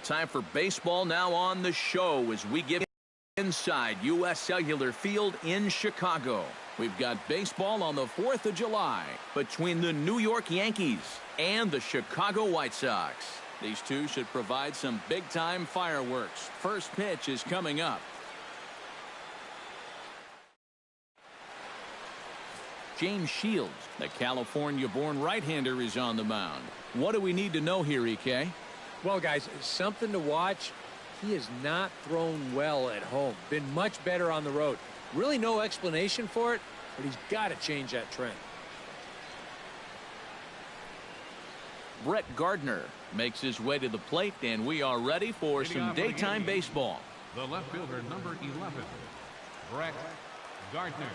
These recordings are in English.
Time for baseball now on the show as we get inside U.S. Cellular Field in Chicago. We've got baseball on the 4th of July between the New York Yankees and the Chicago White Sox. These two should provide some big-time fireworks. First pitch is coming up. James Shields, the California-born right-hander, is on the mound. What do we need to know here, EK? Well, guys, something to watch. He has not thrown well at home. Been much better on the road. Really no explanation for it, but he's got to change that trend. Brett Gardner makes his way to the plate, and we are ready for some daytime baseball. The left fielder, number 11, Brett Gardner.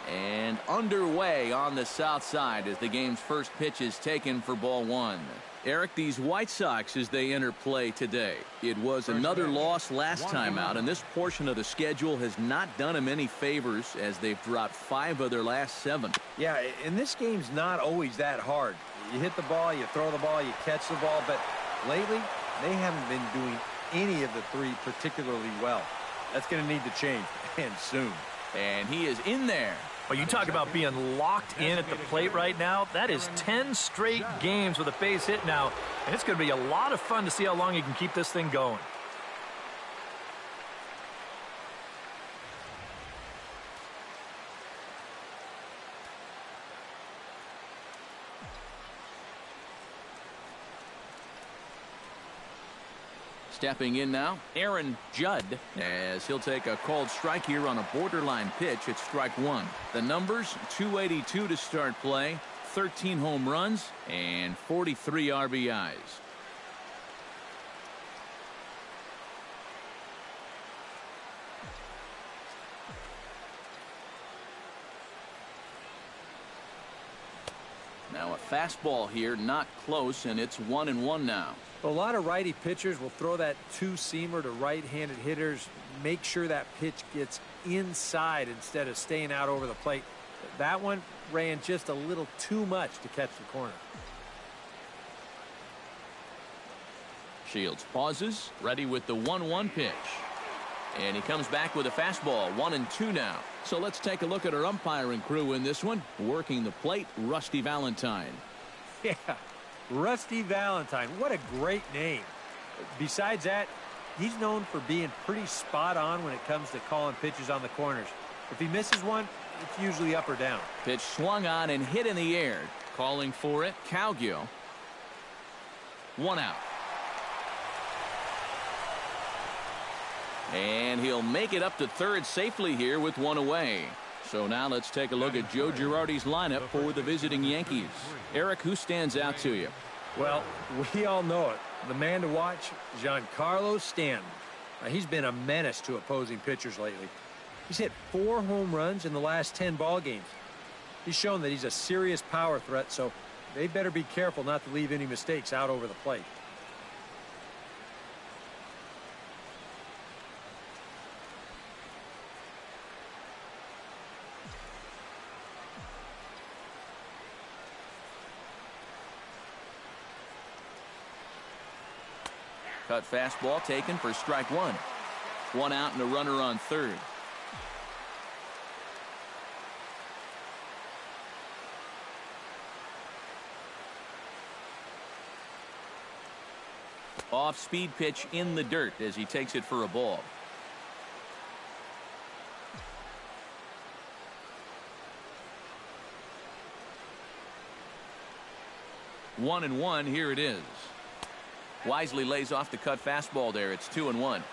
And underway on the south side as the game's first pitch is taken for ball one. Eric, these White Sox, as they enter play today, it was another loss last time out, and this portion of the schedule has not done them any favors as they've dropped 5 of their last 7. Yeah, and this game's not always that hard. You hit the ball, you throw the ball, you catch the ball, but lately they haven't been doing any of the 3 particularly well. That's going to need to change, and soon. And he is in there. Well, you talk about being locked in at the plate right now. That is 10 straight games with a base hit now, and it's going to be a lot of fun to see how long he can keep this thing going. Stepping in now, Aaron Judd, as he'll take a called strike here on a borderline pitch at strike 1. The numbers, 282 to start play, 13 home runs, and 43 RBIs. Now a fastball here, not close, and it's 1-1 now. A lot of righty pitchers will throw that two-seamer to right-handed hitters. Make sure that pitch gets inside instead of staying out over the plate. That one ran just a little too much to catch the corner. Shields pauses, ready with the 1-1 pitch. And he comes back with a fastball, 1-2 now. So let's take a look at our umpiring crew in this one. Working the plate, Rusty Valentine. Yeah. Rusty Valentine, what a great name. Besides that, he's known for being pretty spot on when it comes to calling pitches on the corners. If he misses one, it's usually up or down. Pitch swung on and hit in the air. Calling for it, Cowgill. 1 out. And he'll make it up to third safely here with 1 away. So now let's take a look at Joe Girardi's lineup for the visiting Yankees. Eric, who stands out to you? Well, we all know it. The man to watch, Giancarlo Stanton. He's been a menace to opposing pitchers lately. He's hit 4 home runs in the last 10 ball games. He's shown that he's a serious power threat, so they better be careful not to leave any mistakes out over the plate. Cut fastball taken for strike 1. 1 out and a runner on third. Off-speed pitch in the dirt as he takes it for a ball. One and one, here it is. Wisely lays off the cut fastball there. It's 2-1.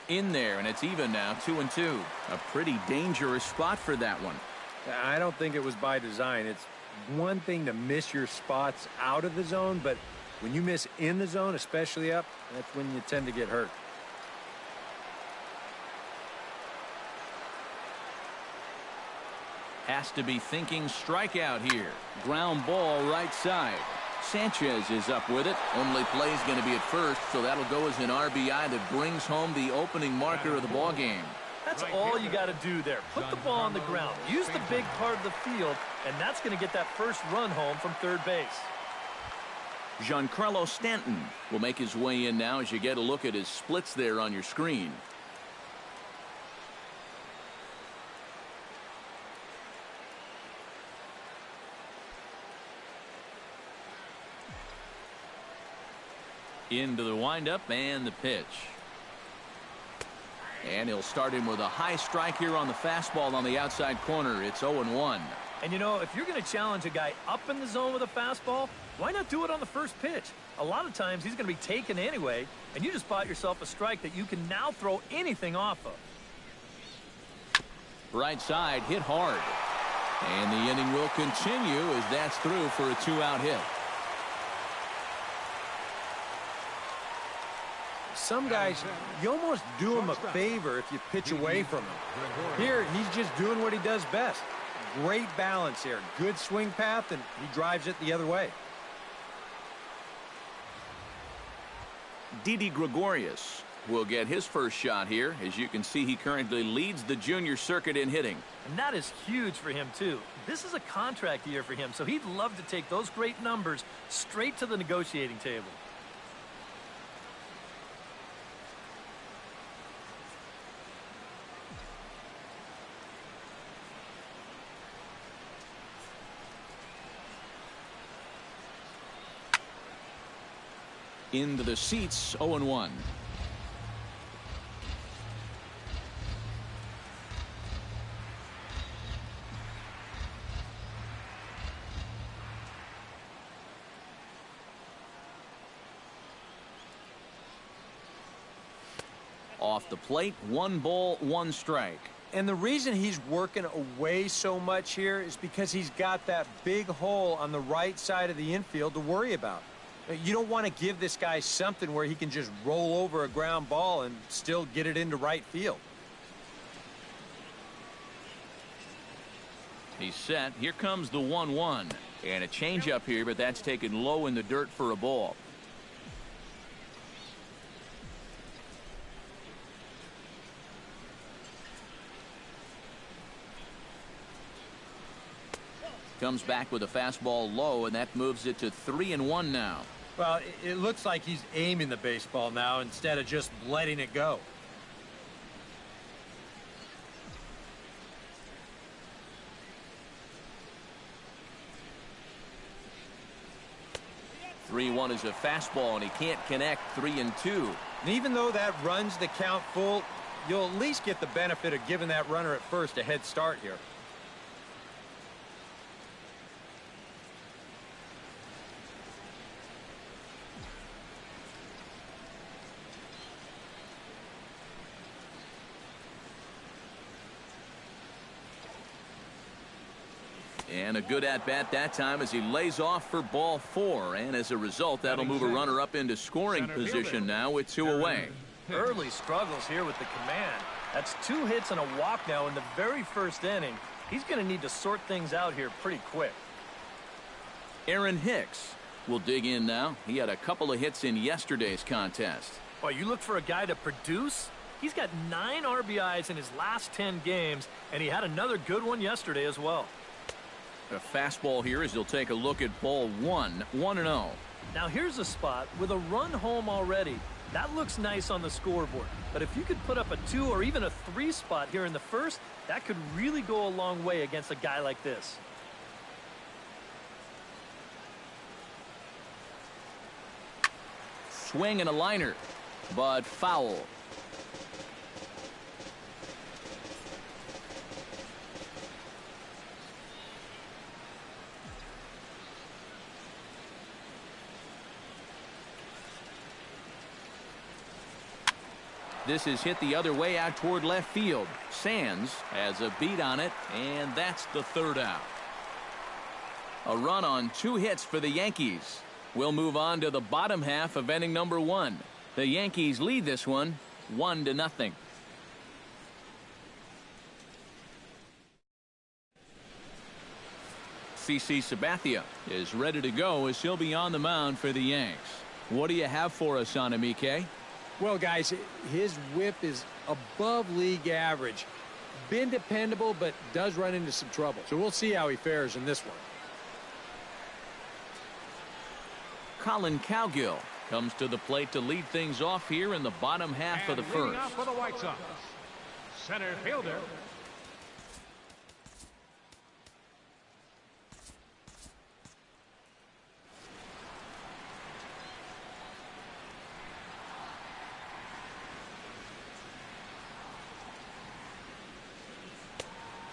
In there, and it's even now, 2-2. A pretty dangerous spot for that one. I don't think it was by design. It's one thing to miss your spots out of the zone, but when you miss in the zone, especially up, that's when you tend to get hurt. Has to be thinking strikeout here. Ground ball right side. Sanchez is up with it. Only play's going to be at first, so that'll go as an RBI that brings home the opening marker of the ball game. That's all you got to do there. Put the ball on the ground. Use the big part of the field, and that's going to get that first run home from third base. Giancarlo Stanton will make his way in now as you get a look at his splits there on your screen. Into the windup and the pitch. And he'll start him with a high strike here on the fastball on the outside corner. It's 0-1. And you know, if you're going to challenge a guy up in the zone with a fastball, why not do it on the first pitch? A lot of times he's going to be taken anyway, and you just bought yourself a strike that you can now throw anything off of. Right side hit hard. And the inning will continue as that's through for a 2-out hit. Some guys, you almost do him a favor if you pitch away from him. Here, he's just doing what he does best. Great balance here. Good swing path, and he drives it the other way. Didi Gregorius will get his first shot here. As you can see, he currently leads the junior circuit in hitting. And that is huge for him, too. This is a contract year for him, so he'd love to take those great numbers straight to the negotiating table. Into the seats, 0-1. Off the plate, 1 ball, 1 strike. And the reason he's working away so much here is because he's got that big hole on the right side of the infield to worry about. You don't want to give this guy something where he can just roll over a ground ball and still get it into right field. He's set. Here comes the 1-1. And a changeup here, but that's taken low in the dirt for a ball. Comes back with a fastball low, and that moves it to 3-1 now. Well, it looks like he's aiming the baseball now instead of just letting it go. (3-1) is a fastball, and he can't connect. 3-2. And even though that runs the count full, you'll at least get the benefit of giving that runner at first a head start here. And a good at-bat that time as he lays off for ball 4. And as a result, that'll move a runner up into scoring position now with 2 away. Early struggles here with the command. That's 2 hits and a walk now in the very first inning. He's going to need to sort things out here pretty quick. Aaron Hicks will dig in now. He had a couple of hits in yesterday's contest. Well, you look for a guy to produce. He's got 9 RBIs in his last 10 games, and he had another good one yesterday as well. A fastball here as he'll take a look at ball 1, 1-0. Now here's a spot with a run home already. That looks nice on the scoreboard. But if you could put up a 2 or even a 3 spot here in the first, that could really go a long way against a guy like this. Swing and a liner, but foul. This is hit the other way out toward left field. Sands has a beat on it, and that's the 3rd out. A run on 2 hits for the Yankees. We'll move on to the bottom half of inning number 1. The Yankees lead this one 1-0. CC Sabathia is ready to go as he'll be on the mound for the Yanks. What do you have for us on him, EK? Well, guys, his whip is above league average. Been dependable, but does run into some trouble. So we'll see how he fares in this one. Colin Cowgill comes to the plate to lead things off here in the bottom half of the first. Off for the White Sox, center fielder.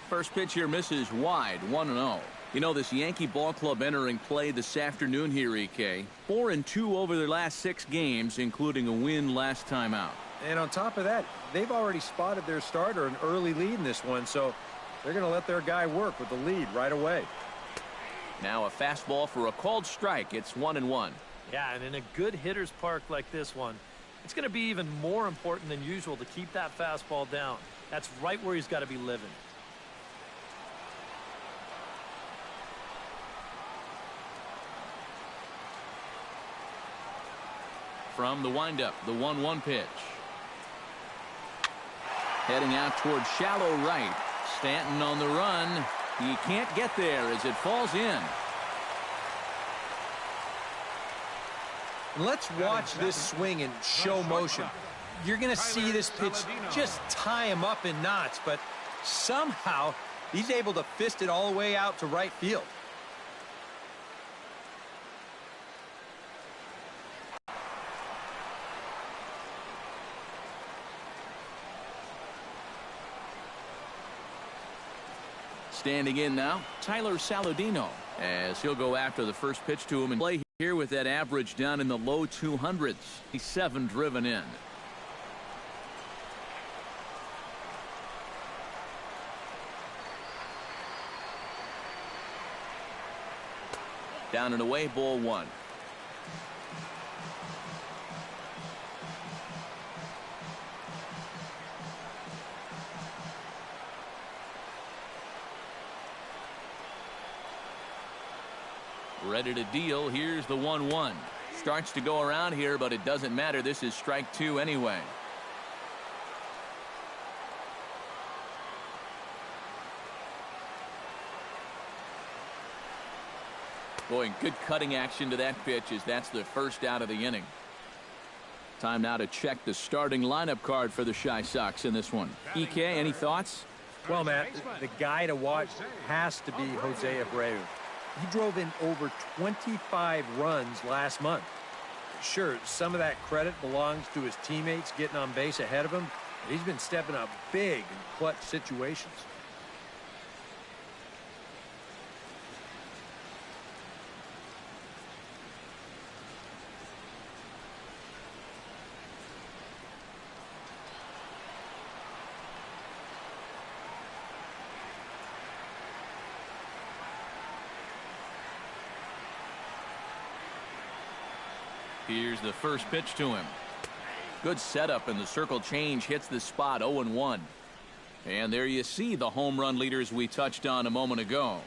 First pitch here misses wide, 1-0. You know, this Yankee ball club entering play this afternoon here, EK. 4-2 over their last 6 games, including a win last time out. And on top of that, they've already spotted their starter an early lead in this one, so they're going to let their guy work with the lead right away. Now a fastball for a called strike. It's 1-1. Yeah, and in a good hitter's park like this one, it's going to be even more important than usual to keep that fastball down. That's right where he's got to be living. From the windup, the 1-1 pitch. Heading out towards shallow right. Stanton on the run. He can't get there as it falls in. Let's watch this swing in show motion. You're going to see this pitch just tie him up in knots, but somehow he's able to fist it all the way out to right field. Standing in now, Tyler Saladino, as he'll go after the first pitch to him and play here with that average down in the low 200s. He's 7 driven in. Down and away, ball 1. Ready to deal. Here's the 1-1. Starts to go around here, but it doesn't matter. This is strike 2 anyway. Boy, good cutting action to that pitch as that's the first out of the inning. Time now to check the starting lineup card for the Chi Sox in this one. EK, any thoughts? Well, Matt, the guy to watch has to be Jose Abreu. He drove in over 25 runs last month. Sure, some of that credit belongs to his teammates getting on base ahead of him. But he's been stepping up big in clutch situations. Here's the first pitch to him. Good setup, and the circle change hits the spot. 0-1. And there you see the home run leaders we touched on a moment ago.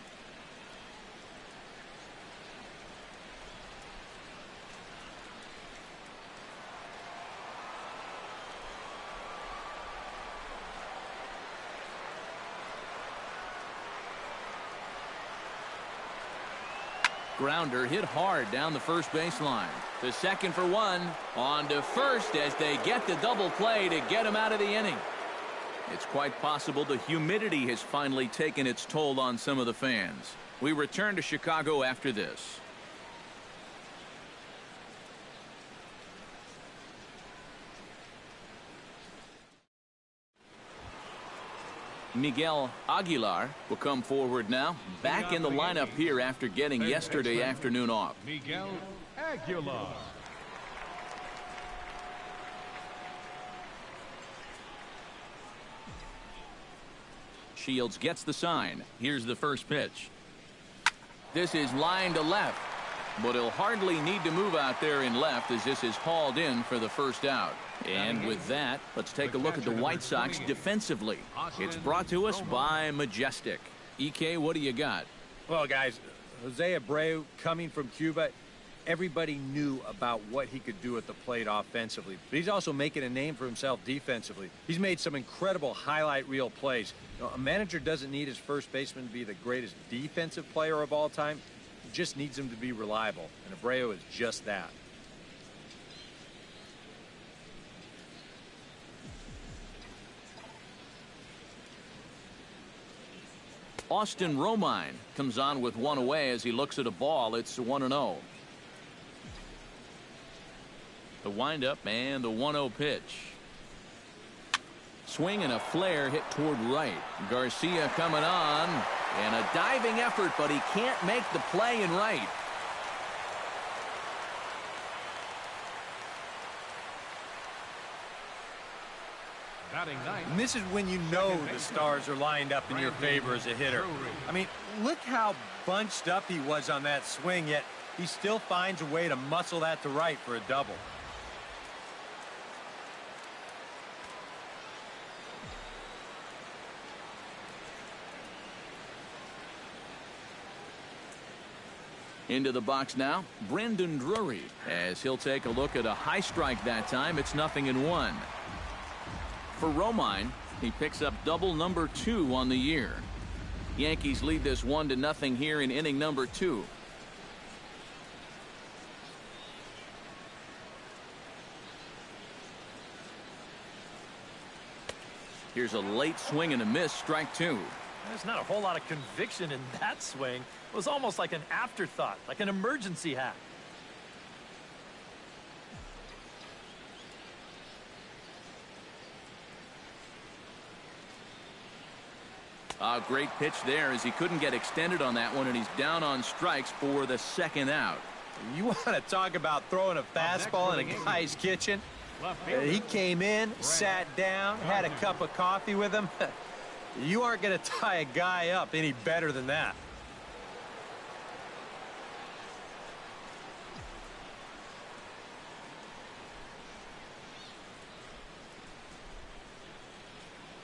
Grounder hit hard down the first baseline. The second for 1. On to first as they get the double play to get him out of the inning. It's quite possible the humidity has finally taken its toll on some of the fans. We return to Chicago after this. Miguel Aguilar will come forward now, back in the lineup here after getting yesterday afternoon off. Miguel Aguilar. Shields gets the sign. Here's the first pitch. This is line to left, but he'll hardly need to move out there in left as this is hauled in for the first out. And with that, let's take a look at the White Sox defensively. It's brought to us by Majestic. EK, what do you got? Well, guys, Jose Abreu, coming from Cuba, everybody knew about what he could do at the plate offensively. But he's also making a name for himself defensively. He's made some incredible highlight reel plays. You know, a manager doesn't need his first baseman to be the greatest defensive player of all time. He just needs him to be reliable, and Abreu is just that. Austin Romine comes on with one away as he looks at a ball. It's 1-0. The windup and the 1-0 pitch. Swing and a flare hit toward right. Garcia coming on, and a diving effort, but he can't make the play in right. And this is when you know the stars are lined up in your favor as a hitter. I mean, look how bunched up he was on that swing, yet he still finds a way to muscle that to right for a double. Into the box now, Brandon Drury, as he'll take a look at a high strike that time. It's 0-1. For Romine, he picks up double number 2 on the year. Yankees lead this 1-0 here in inning number 2. Here's a late swing and a miss, strike 2. There's not a whole lot of conviction in that swing. It was almost like an afterthought, like an emergency hack. A great pitch there as he couldn't get extended on that one, and he's down on strikes for the second out. You want to talk about throwing a fastball in a guy's kitchen? He came in, sat down, had a cup of coffee with him. You aren't going to tie a guy up any better than that.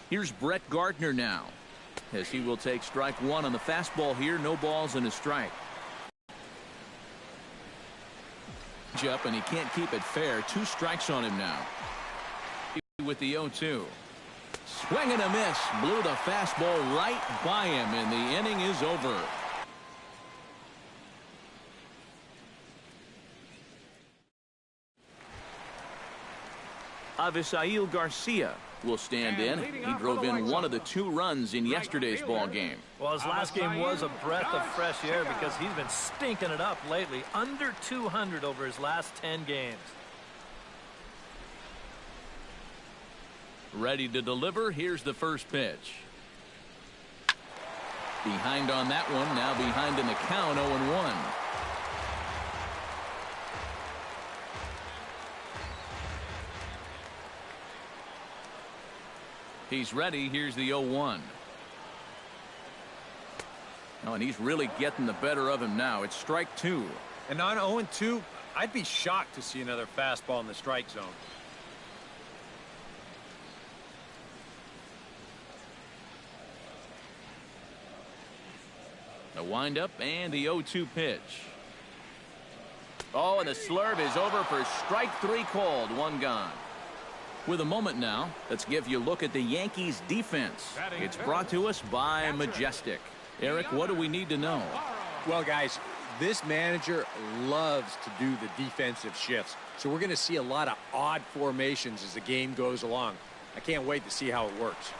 Here's Brett Gardner now, as he will take strike 1 on the fastball here. No balls and a strike. Up, and he can't keep it fair. 2 strikes on him now. With the 0-2. Swing and a miss. Blew the fastball right by him, and the inning is over. Avisail Garcia will stand in. He drove in one of the 2 runs in yesterday's ball game. Well, his last game was a breath of fresh air because he's been stinking it up lately. Under 200 over his last 10 games. Ready to deliver. Here's the first pitch. Behind on that one. Now behind in the count. 0-1. He's ready. Here's the 0-1. Oh, and he's really getting the better of him now. It's strike 2. And on 0-2, I'd be shocked to see another fastball in the strike zone. The windup and the 0-2 pitch. Oh, and the slurve is over for strike 3 called. 1 gone. With a moment now, let's give you a look at the Yankees defense. It's brought to us by Majestic. Eric, what do we need to know? Well, guys, this manager loves to do the defensive shifts. So we're going to see a lot of odd formations as the game goes along. I can't wait to see how it works.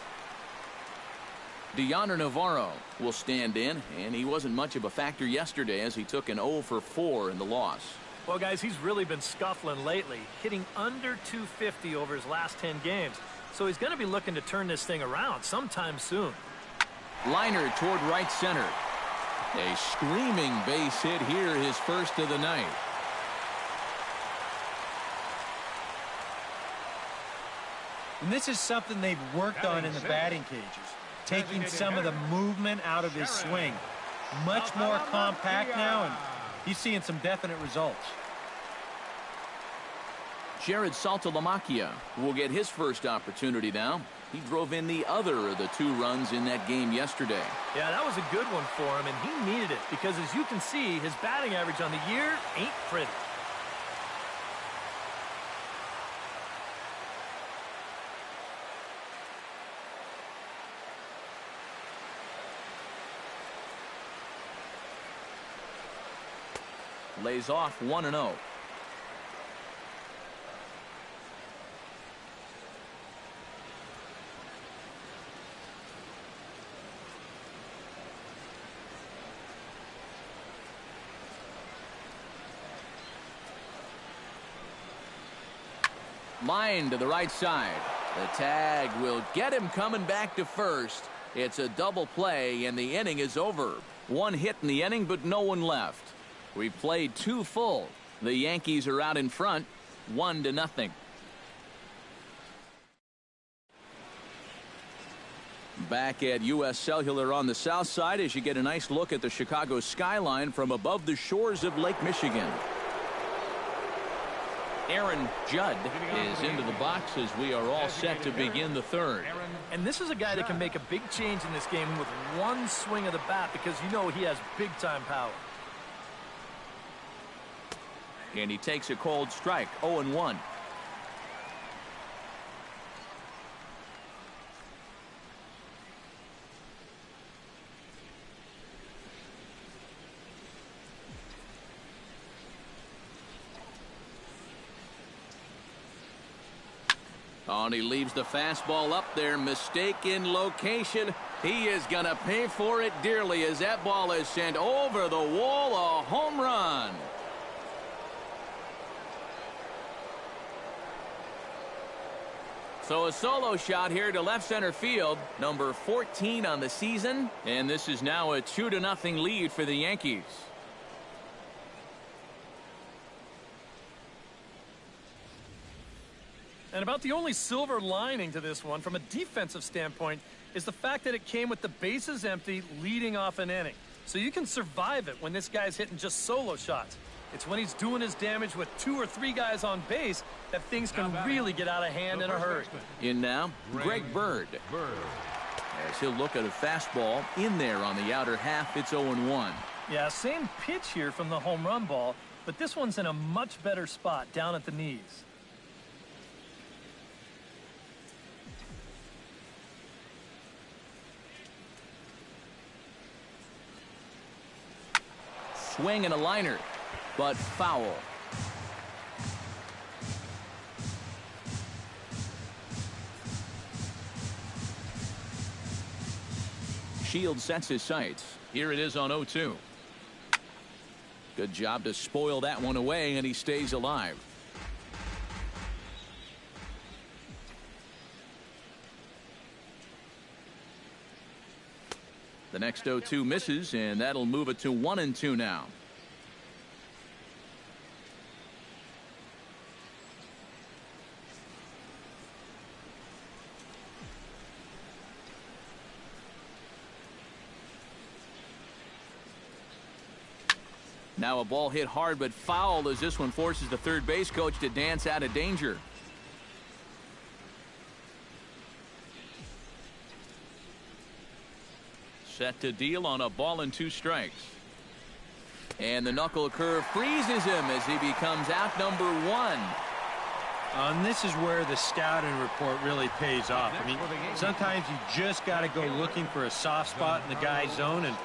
Deoner Navarro will stand in, and he wasn't much of a factor yesterday as he took an 0-for-4 in the loss. Well, guys, he's really been scuffling lately, hitting under 250 over his last 10 games. So he's going to be looking to turn this thing around sometime soon. Liner toward right center. A screaming base hit here, his first of the night. And this is something they've worked on in the batting cages, taking some of the movement out of his swing. Much more compact now, and he's seeing some definite results. Jared Saltalamacchia will get his first opportunity now. He drove in the other of the 2 runs in that game yesterday. Yeah, that was a good one for him, and he needed it because, as you can see, his batting average on the year ain't pretty. Lays off 1-0. Line to the right side. The tag will get him coming back to first. It's a double play, and the inning is over. 1 hit in the inning, but no one left. We've played 2 full. The Yankees are out in front, 1-0. Back at U.S. Cellular on the south side as you get a nice look at the Chicago skyline from above the shores of Lake Michigan. Aaron Judd is into the box as we are all set to begin the 3rd. And this is a guy that can make a big change in this game with 1 swing of the bat because you know he has big-time power. And he takes a cold strike, 0-1. Oh, and he leaves the fastball up there. Mistake in location. He is going to pay for it dearly as that ball is sent over the wall. A home run. So a solo shot here to left center field. Number 14 on the season. And this is now a 2-0 lead for the Yankees. And about the only silver lining to this one from a defensive standpoint is the fact that it came with the bases empty leading off an inning. So you can survive it when this guy's hitting just solo shots. It's when he's doing his damage with 2 or 3 guys on base that things can really get out of hand in a hurry. In now, Greg Bird. As he'll look at a fastball in there on the outer half, it's 0-1. Yeah, same pitch here from the home run ball, but this one's in a much better spot down at the knees. Swing and a liner, but foul. Shield sets his sights. Here it is on 0-2. Good job to spoil that one away, and he stays alive. The next 0-2 misses, and that'll move it to 1-2 now. Now a ball hit hard but foul as this one forces the third base coach to dance out of danger. Set to deal on a ball and 2 strikes. And the knuckle curve freezes him as he becomes out number 1. And this is where the scouting report really pays off. I mean, sometimes you just got to go looking for a soft spot in the guy's zone, and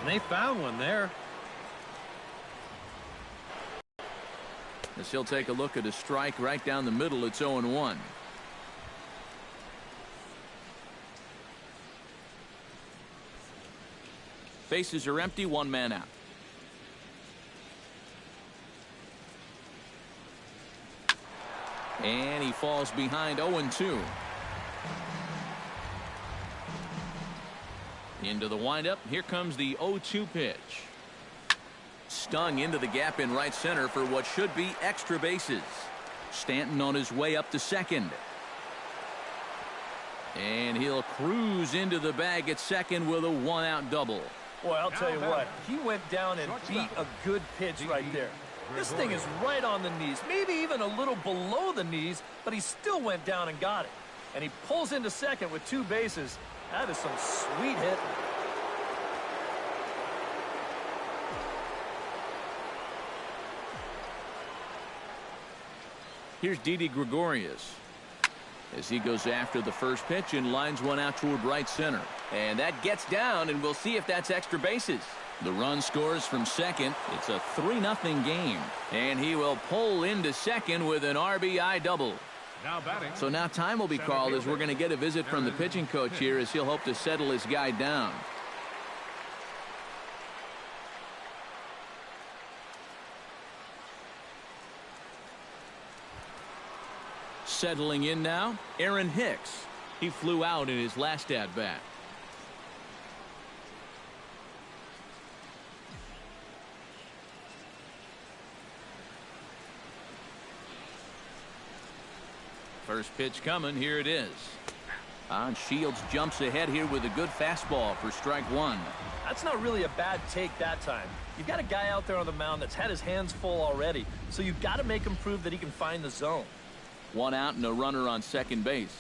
they found one there. As he'll take a look at a strike right down the middle, it's 0-1. Bases are empty, 1 man out. And he falls behind 0-2. Into the windup. Here comes the 0-2 pitch. Stung into the gap in right center for what should be extra bases. Stanton on his way up to second. And he'll cruise into the bag at second with a 1-out double. Boy, I'll tell you what, he went down and beat a good pitch right there. This thing is right on the knees, maybe even a little below the knees, but he still went down and got it. And he pulls into second with 2 bases. That is some sweet hit. Here's Didi Gregorius as he goes after the first pitch and lines one out toward right center. And that gets down, and we'll see if that's extra bases. The run scores from second. It's a 3-0 game. And he will pull into second with an RBI double. Now batting. So now time will be called as we're going to get a visit from the pitching coach here as he'll hope to settle his guy down. Settling in now, Aaron Hicks. He flew out in his last at-bat. First pitch coming. Here it is. Shields jumps ahead here with a good fastball for strike 1. That's not really a bad take that time. You've got a guy out there on the mound that's had his hands full already, so you've got to make him prove that he can find the zone. 1 out and a runner on second base.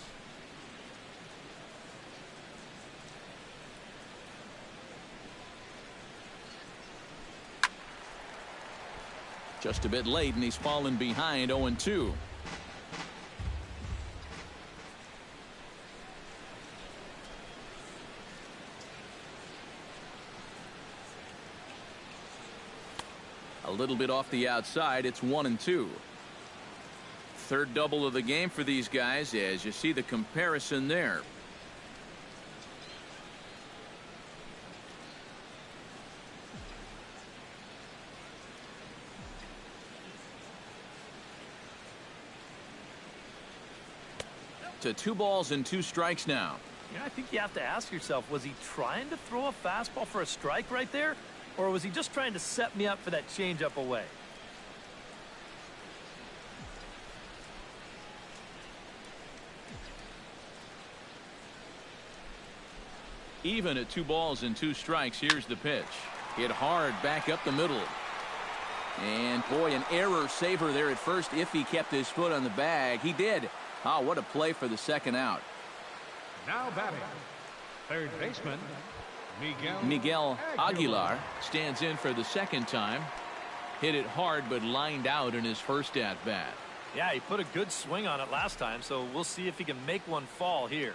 Just a bit late, and he's fallen behind 0-2. A little bit off the outside. It's 1-2. Third double of the game for these guys, as you see the comparison there. To 2 balls and 2 strikes now. I think you have to ask yourself, was he trying to throw a fastball for a strike right there? Or was he just trying to set me up for that changeup away? Even at 2 balls and 2 strikes. Here's the pitch. Hit hard back up the middle. And boy, an error saver there at first if he kept his foot on the bag. He did. Oh, what a play for the second out. Now batting. Third baseman, Miguel Aguilar stands in for the second time. Hit it hard but lined out in his first at bat. Yeah, he put a good swing on it last time, so we'll see if he can make one fall here.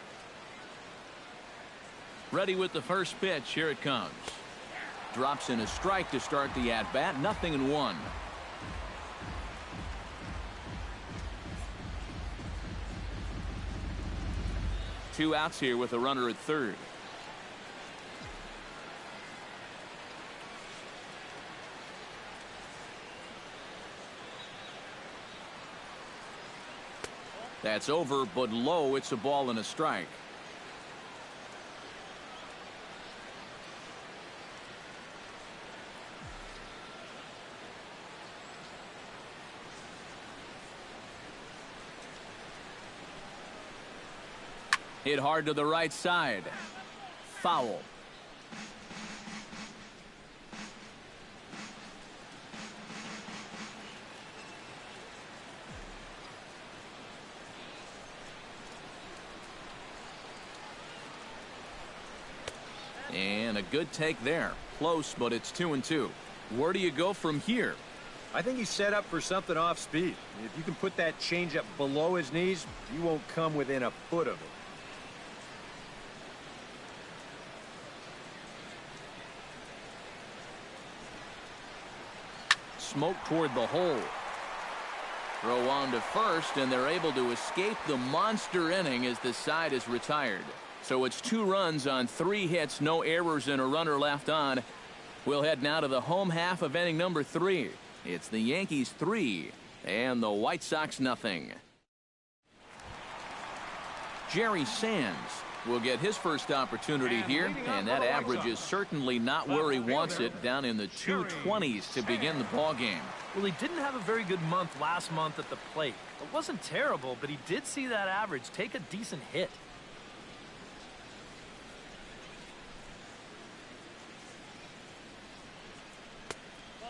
Ready with the first pitch. Here it comes. Drops in a strike to start the at bat. 0-1. Two outs here with a runner at third. That's over, but low. It's a ball and a strike. Hit hard to the right side. Foul. And a good take there. Close, but it's 2-2. Where do you go from here? I think he's set up for something off speed. If you can put that changeup below his knees, you won't come within a foot of it. Smoke toward the hole. Throw on to first, and they're able to escape the monster inning as the side is retired. So it's 2 runs on 3 hits, no errors, and a runner left on. We'll head now to the home half of inning number 3. It's the Yankees 3 and the White Sox 0. Jerry Sands will get his first opportunity here, and that average is certainly not where he wants it, down in the 220s to begin the ball game. Well, he didn't have a very good month last month at the plate. It wasn't terrible, but he did see that average take a decent hit.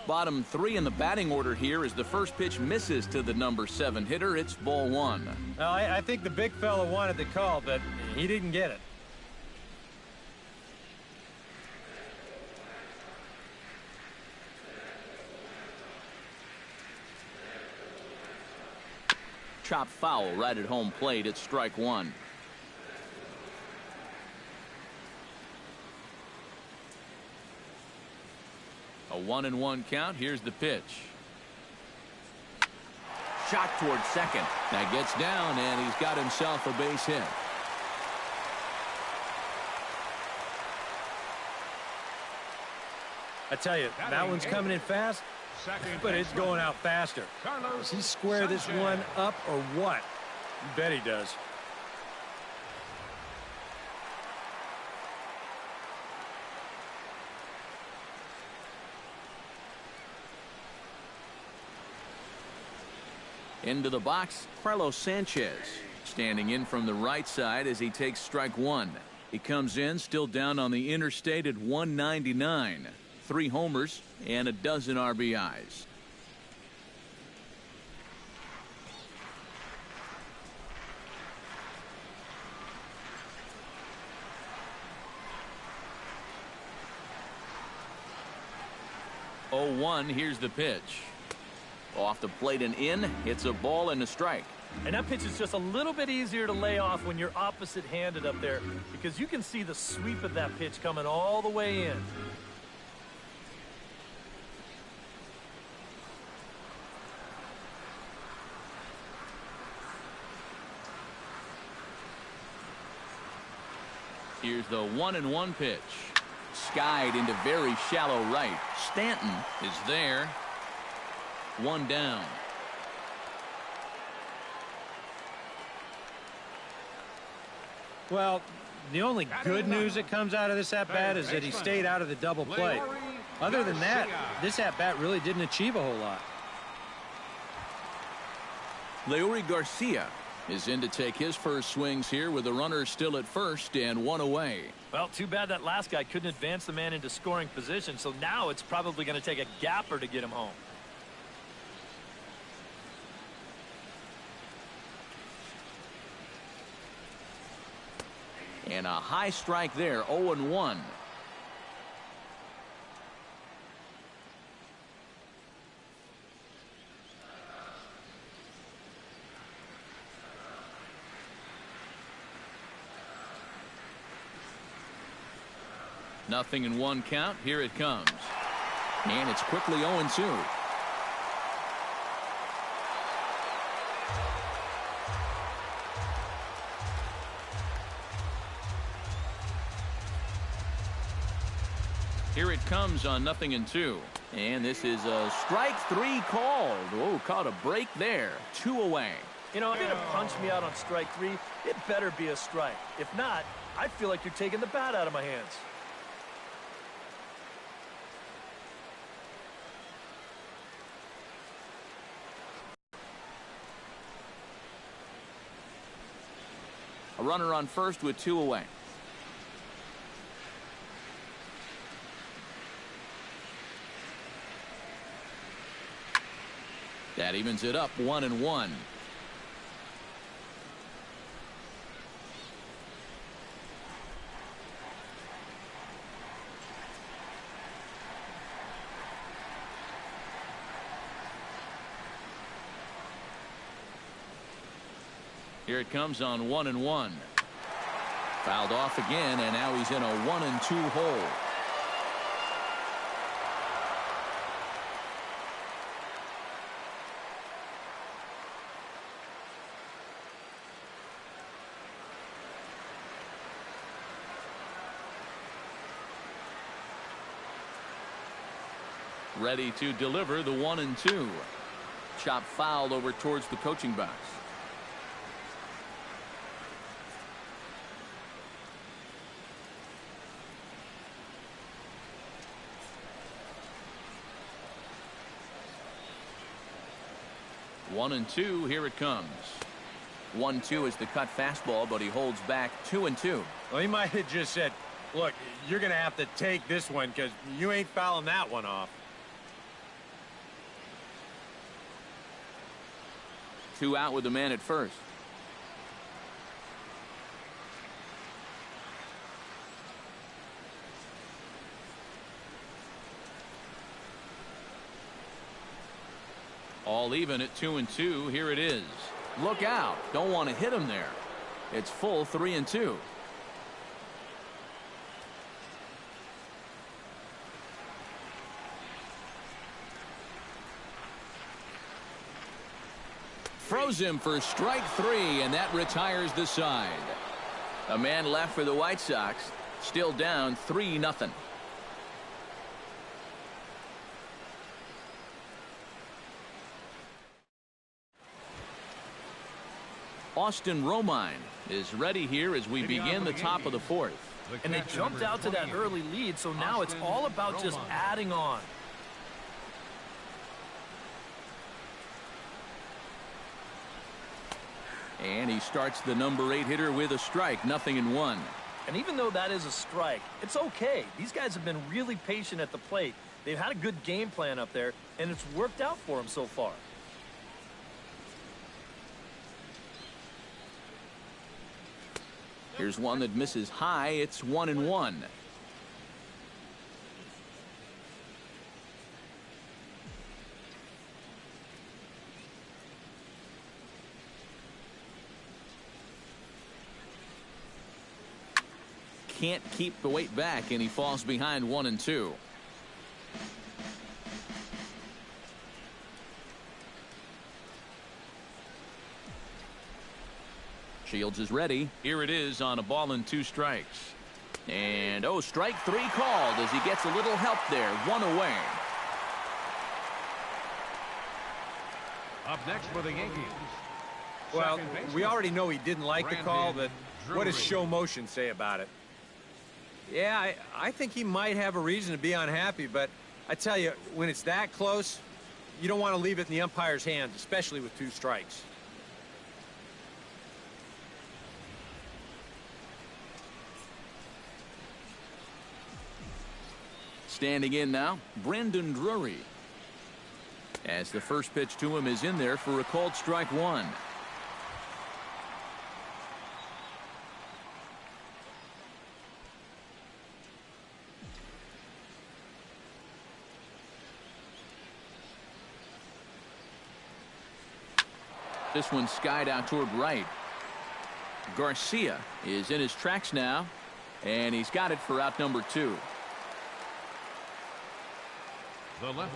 Bottom three in the batting order here as the first pitch misses to the number 7 hitter. It's ball 1. Well, I think the big fella wanted the call, but he didn't get it. Chop foul right at home plate. It's strike 1. A 1-1 count. Here's the pitch. Shot towards second. That gets down, and he's got himself a base hit. I tell you, that one's coming in fast, but it's going out faster. Does he square this one up or what? You bet he does. Into the box, Carlos Sanchez standing in from the right side as he takes strike 1. He comes in still down on the interstate at 199. 3 homers and a dozen RBIs. Oh, 1. Here's the pitch. Off the plate and in. Hits a ball and a strike. And that pitch is just a little bit easier to lay off when you're opposite-handed up there because you can see the sweep of that pitch coming all the way in. Here's the 1-1 pitch. Skied into very shallow right. Stanton is there. 1 down. Well, the only good news that comes out of this at-bat is that he stayed out of the double play. Other than that, this at-bat really didn't achieve a whole lot. Leury Garcia is in to take his first swings here with the runner still at first and 1 away. Well, too bad that last guy couldn't advance the man into scoring position, so now it's probably going to take a gapper to get him home. And a high strike there, 0-1. Nothing in 1 count. Here it comes. And it's quickly 0-2. Here it comes on 0-2. And this is a strike 3 called. Oh, caught a break there. 2 away. You know, if you're going to punch me out on strike 3, it better be a strike. If not, I feel like you're taking the bat out of my hands. A runner on first with 2 away. That evens it up 1-1. Here it comes on 1-1. Fouled off again, and now he's in a 1-2 hole. Ready to deliver the 1-2. Chop fouled over towards the coaching box. One and two. Here it comes. 1-2 is the cut fastball, but he holds back 2-2. Well, he might have just said, look, you're going to have to take this one because you ain't fouling that one off. 2 out with the man at first. All even at 2-2. Here it is. Look out. Don't want to hit him there. It's full 3-2. Throws him for strike 3, and that retires the side. A man left for the White Sox. Still down 3-0. Austin Romine is ready here as we begin the top of the 4th. And they jumped out to that early lead, so now it's all about just adding on. And he starts the number 8 hitter with a strike, 0-1. And even though that is a strike, it's okay. These guys have been really patient at the plate. They've had a good game plan up there, and it's worked out for them so far. Here's one that misses high. It's 1-1. Can't keep the weight back, and he falls behind 1-2. Shields is ready. Here it is on a ball and 2 strikes. And strike 3 called as he gets a little help there. 1 away. Up next for the Yankees. Well, we already know he didn't like the call, but what does show motion say about it? Yeah, I think he might have a reason to be unhappy, but I tell you, when it's that close, you don't want to leave it in the umpire's hands, especially with 2 strikes. Standing in now, Brandon Drury. As the first pitch to him is in there for a called strike 1. This one skied out toward right. Garcia is in his tracks now, and he's got it for out number 2.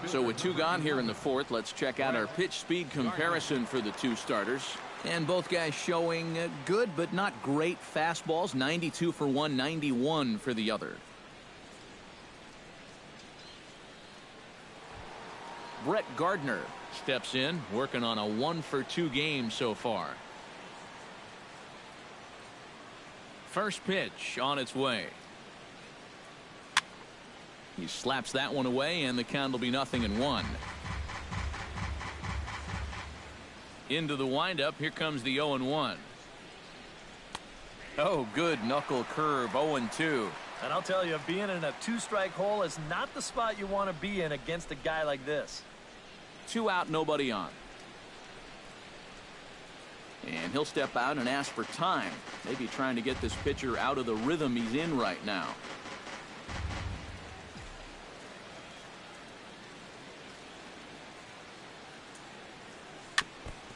So with 2 gone here in the 4th, let's check out our pitch speed comparison for the 2 starters. And both guys showing good but not great fastballs. 92 for one, 91 for the other. Brett Gardner steps in, working on a 1-for-2 game so far. First pitch on its way. He slaps that one away, and the count will be 0-1. Into the windup. Here comes the 0-1. Oh, good knuckle curve. 0-2. And I'll tell you, being in a 2-strike hole is not the spot you want to be in against a guy like this. 2 out, nobody on. And he'll step out and ask for time. Maybe trying to get this pitcher out of the rhythm he's in right now.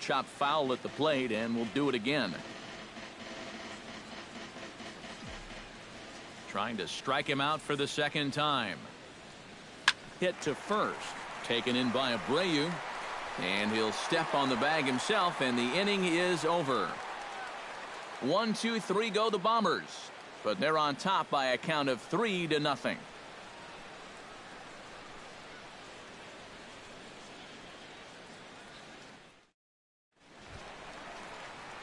Chop foul at the plate, and we'll do it again. Trying to strike him out for the 2nd time. Hit to first. Taken in by Abreu. And he'll step on the bag himself, and the inning is over. 1, 2, 3 go the Bombers. But they're on top by a count of 3-0.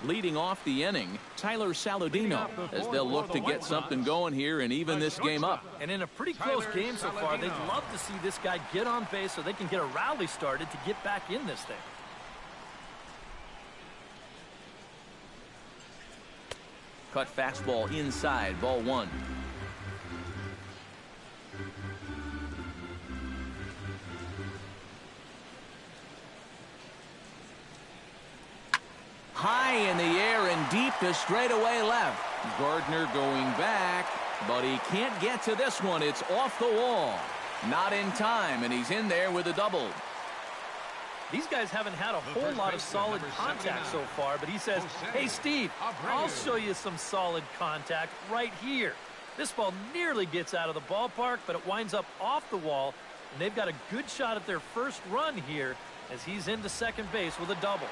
Leading off the inning, Tyler Saladino, as they'll look to get something going here and even this game up. And in a pretty close game so far, they'd love to see this guy get on base so they can get a rally started to get back in this thing. Cut fastball inside, ball 1. to straightaway left. Gardner going back, but he can't get to this one. It's off the wall. Not in time, and he's in there with a double. These guys haven't had a whole lot of solid contact so far, but he says, hey, Steve, I'll show you some solid contact right here. This ball nearly gets out of the ballpark, but it winds up off the wall, and they've got a good shot at their first run here as he's into second base with a double.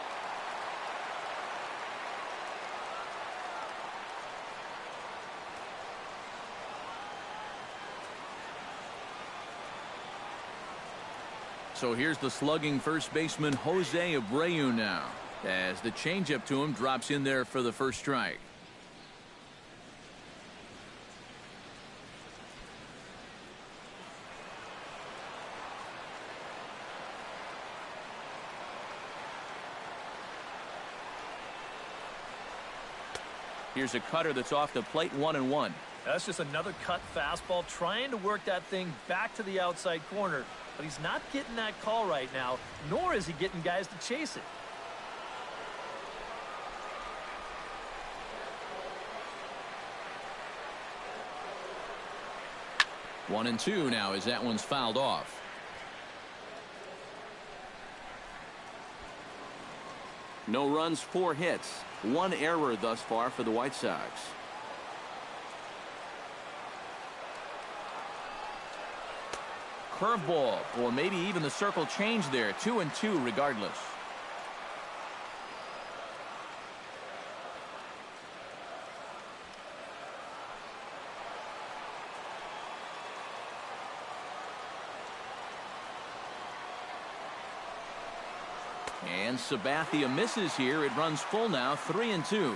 So here's the slugging first baseman Jose Abreu now, as the changeup to him drops in there for the first strike. Here's a cutter that's off the plate, 1-1. That's just another cut fastball, trying to work that thing back to the outside corner. But he's not getting that call right now, nor is he getting guys to chase it. One and two now as that one's fouled off. No runs, 4 hits. 1 error thus far for the White Sox. Curveball, or maybe even the circle change there. 2-2 regardless. And Sabathia misses here. It runs full now, 3-2.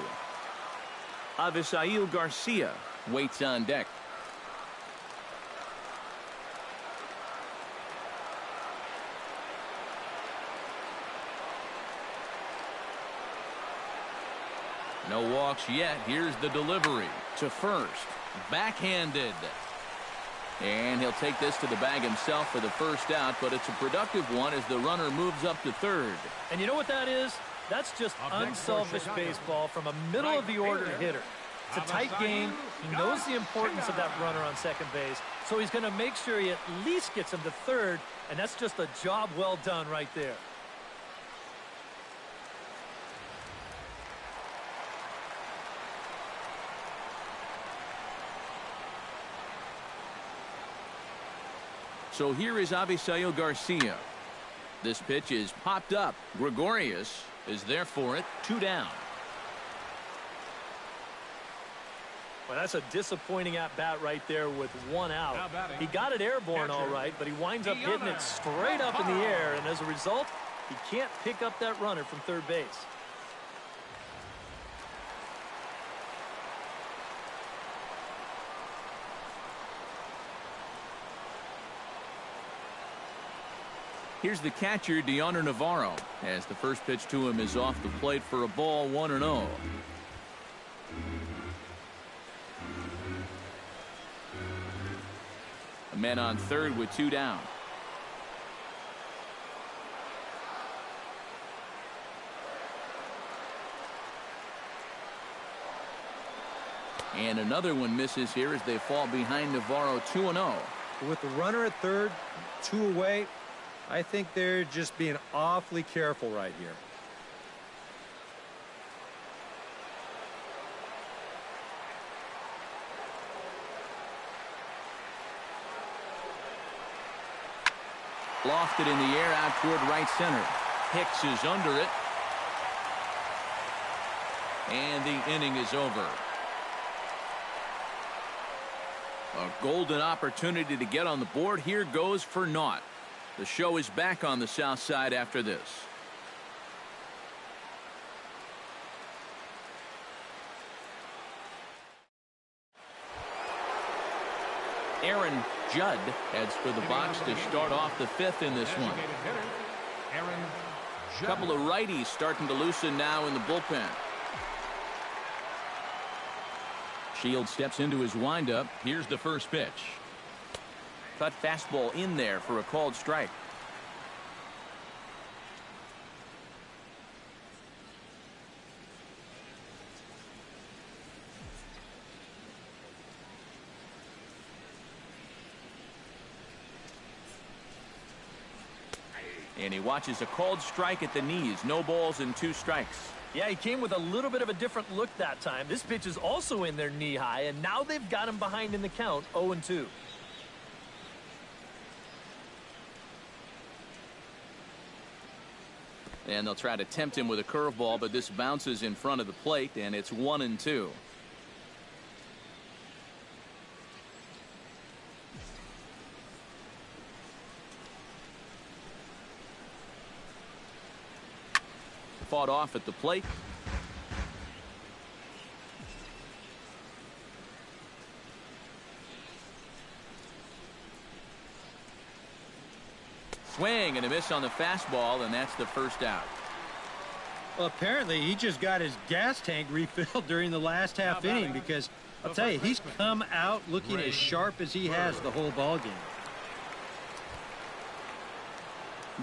Avisail Garcia waits on deck. No walks yet. Here's the delivery to first. Backhanded. And he'll take this to the bag himself for the first out, but it's a productive one as the runner moves up to third. And you know what that is? That's just unselfish baseball from a middle-of-the-order hitter. It's a tight game. He knows the importance of that runner on second base, so he's going to make sure he at least gets him to third, and that's just a job well done right there. So here is Avisail Garcia. This pitch is popped up. Gregorius is there for it. 2 down. Well, that's a disappointing at-bat right there with 1 out. He got it airborne all right, but he winds up hitting it straight up in the air, and as a result, he can't pick up that runner from third base. Here's the catcher, Deoner Navarro, as the first pitch to him is off the plate for a ball, 1-0. A man on third with 2 down. And another one misses here as they fall behind Navarro, 2-0. With the runner at third, 2 away, I think they're just being awfully careful right here. Lofted in the air out toward right center. Hicks is under it. And the inning is over. A golden opportunity to get on the board here goes for naught. The show is back on the south side after this. Aaron Judd heads for the box to start off the 5th in this one. A couple of righties starting to loosen now in the bullpen. Shields steps into his windup. Here's the first pitch. Cut fastball in there for a called strike. And he watches a called strike at the knees. No balls and 2 strikes. Yeah, he came with a little bit of a different look that time. This pitch is also in there knee high, and now they've got him behind in the count, 0-2. And they'll try to tempt him with a curveball, but this bounces in front of the plate, and it's 1-2. Fought off at the plate. Swing and a miss on the fastball, and that's the first out. Well, apparently he just got his gas tank refilled during the last half inning, because I'll tell you, he's come out looking as sharp as he has the whole ball game.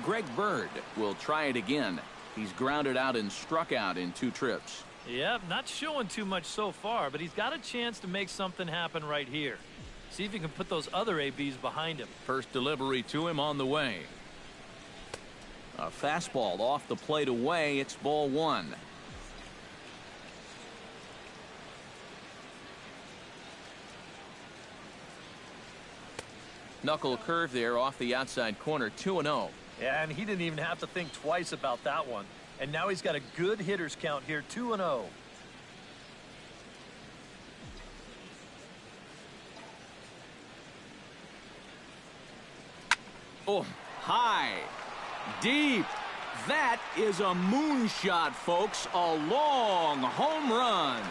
Greg Bird will try it again. He's grounded out and struck out in 2 trips. Yep, not showing too much so far, but he's got a chance to make something happen right here. See if he can put those other ABs behind him. First delivery to him on the way. A fastball off the plate away. It's ball 1. Knuckle curve there off the outside corner. 2-0. Yeah, and he didn't even have to think twice about that one. And now he's got a good hitters count here, 2-0. Oh, high, deep. That is a moonshot, folks. A long home run.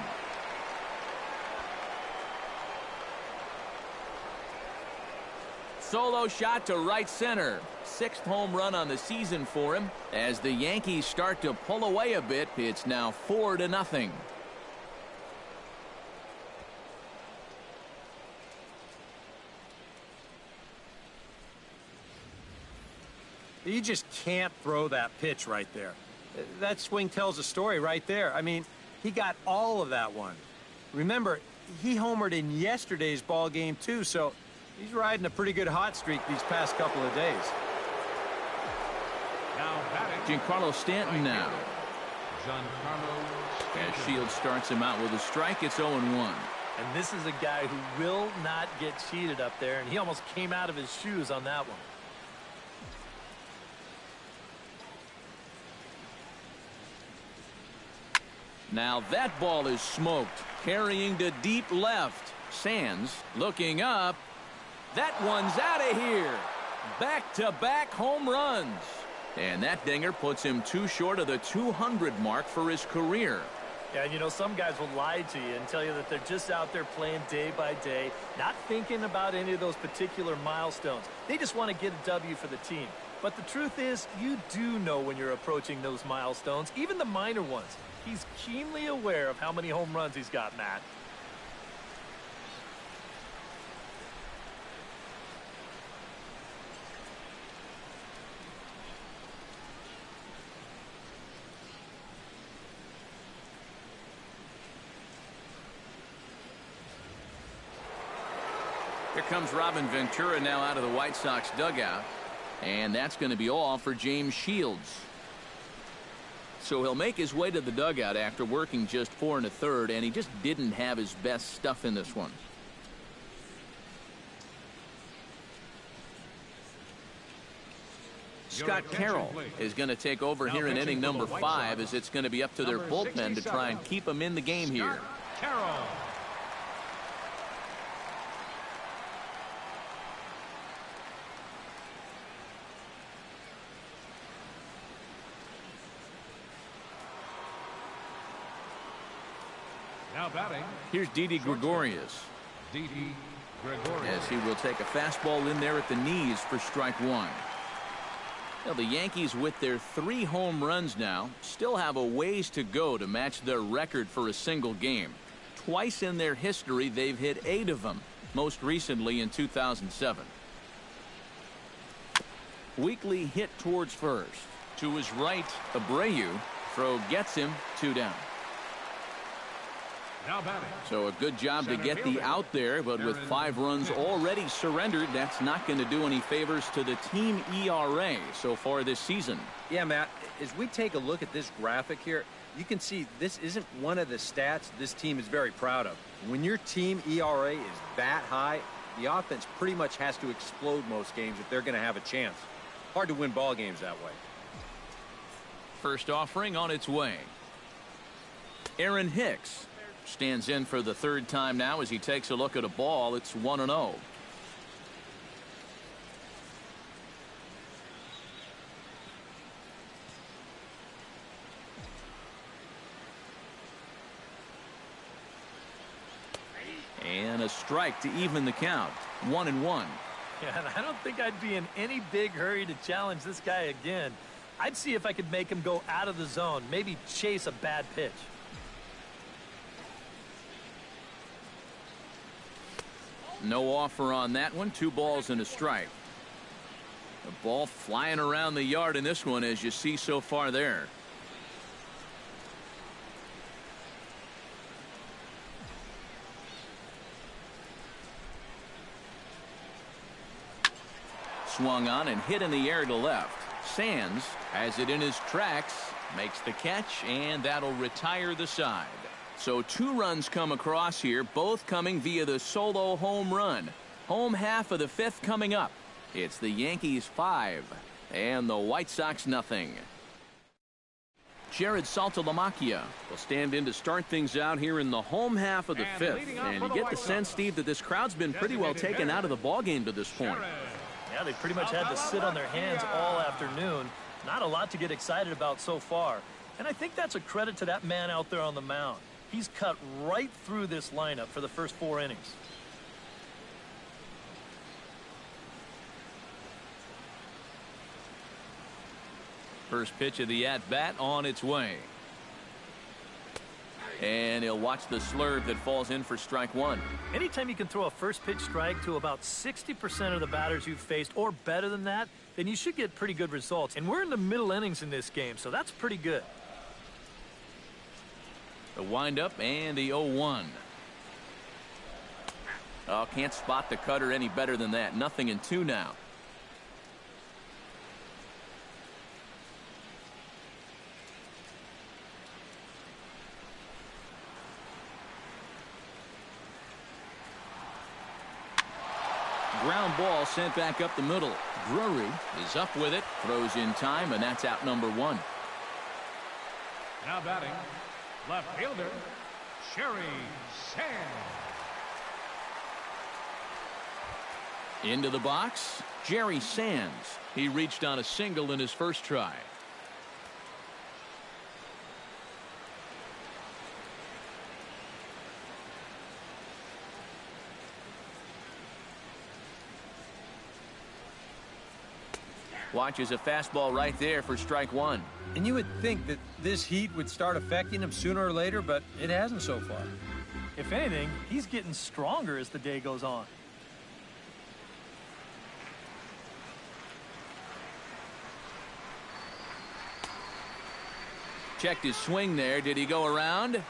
Solo shot to right center. 6th home run on the season for him. As the Yankees start to pull away a bit, it's now 4-0. You just can't throw that pitch right there. That swing tells a story right there. I mean, he got all of that one. Remember, he homered in yesterday's ball game too, so he's riding a pretty good hot streak these past couple of days. Now batting, Giancarlo Stanton now. Giancarlo As Stanton. Shields starts him out with a strike, it's 0-1. And this is a guy who will not get cheated up there, and he almost came out of his shoes on that one. Now that ball is smoked. Carrying to deep left. Sands looking up. That one's out of here. Back-to-back home runs. And that dinger puts him 2 short of the 200 mark for his career. Yeah, you know, some guys will lie to you and tell you that they're just out there playing day by day, not thinking about any of those particular milestones. They just want to get a W for the team. But the truth is, you do know when you're approaching those milestones, even the minor ones. He's keenly aware of how many home runs he's got, Matt. Here comes Robin Ventura now out of the White Sox dugout. And that's going to be all for James Shields. So he'll make his way to the dugout after working just 4 1/3, and he just didn't have his best stuff in this one. Scott Carroll is going to take over here in inning number 5, as it's going to be up to their bullpen to try and keep him in the game here. Carroll. Now batting, Here's Didi Gregorius, Didi Gregorius. as he will take a fastball in there at the knees for strike 1. Now the Yankees, with their 3 home runs now, still have a ways to go to match their record for a single game. Twice in their history, they've hit 8 of them, most recently in 2007. Weekly hit towards first. To his right, Abreu. Throw gets him, 2 down. Now batting. So a good job to get the out there, but with 5 runs already surrendered, that's not going to do any favors to the team ERA so far this season. Yeah, Matt, as we take a look at this graphic here, you can see this isn't one of the stats this team is very proud of. When your team ERA is that high, the offense pretty much has to explode most games if they're going to have a chance. Hard to win ball games that way. First offering on its way. Aaron Hicks stands in for the 3rd time now as he takes a look at a ball. It's 1-0. And a strike to even the count. 1-1. Yeah, and I don't think I'd be in any big hurry to challenge this guy again. I'd see if I could make him go out of the zone, maybe chase a bad pitch. No offer on that one. 2 balls and a strike. The ball flying around the yard in this one, as you see so far there. Swung on and hit in the air to left. Sands has it in his tracks, makes the catch, and that'll retire the side. So 2 runs come across here, both coming via the solo home run. Home half of the 5th coming up. It's the Yankees 5 and the White Sox nothing. Jared Saltalamacchia will stand in to start things out here in the home half of the 5th. And you get the sense, Steve, that this crowd's been pretty well taken out of the ballgame to this point. Yeah, they pretty much had to sit on their hands all afternoon. Not a lot to get excited about so far. And I think that's a credit to that man out there on the mound. He's cut right through this lineup for the first 4 innings. First pitch of the at-bat on its way. And he'll watch the slurve that falls in for strike 1. Anytime you can throw a first pitch strike to about 60% of the batters you've faced or better than that, then you should get pretty good results. And we're in the middle innings in this game, so that's pretty good. The windup and the 0-1. Oh, can't spot the cutter any better than that. 0-2 now. Ground ball sent back up the middle. Drury is up with it, throws in time, and that's out number 1. Now batting, left fielder, Sherry Sands. Into the box, Jerry Sands. He reached on a single in his first try. Watches a fastball right there for strike 1. And you would think that this heat would start affecting him sooner or later, but it hasn't so far. If anything, he's getting stronger as the day goes on. Checked his swing there. Did he go around?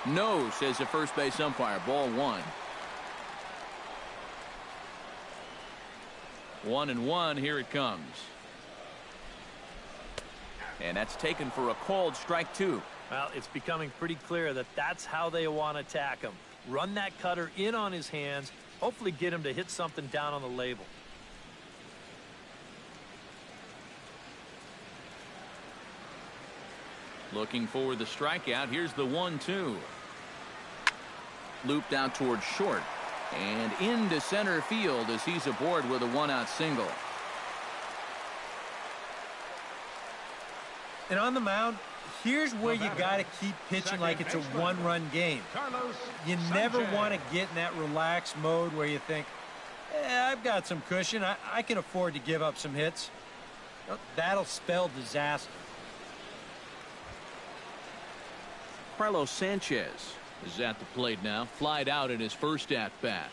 No, says the first base umpire. Ball 1. 1-1. Here it comes. And that's taken for a called strike 2. Well, it's becoming pretty clear that that's how they want to attack him. Run that cutter in on his hands, hopefully get him to hit something down on the label. Looking for the strikeout. Here's the 1-2. Looped out towards short. And into center field as he's aboard with a 1-out single. And on the mound, here's where you got to keep pitching like it's a 1-run game. You never want to get in that relaxed mode where you think, I've got some cushion. I can afford to give up some hits. That'll spell disaster. Carlos Sanchez is at the plate now. Flied out in his first at-bat.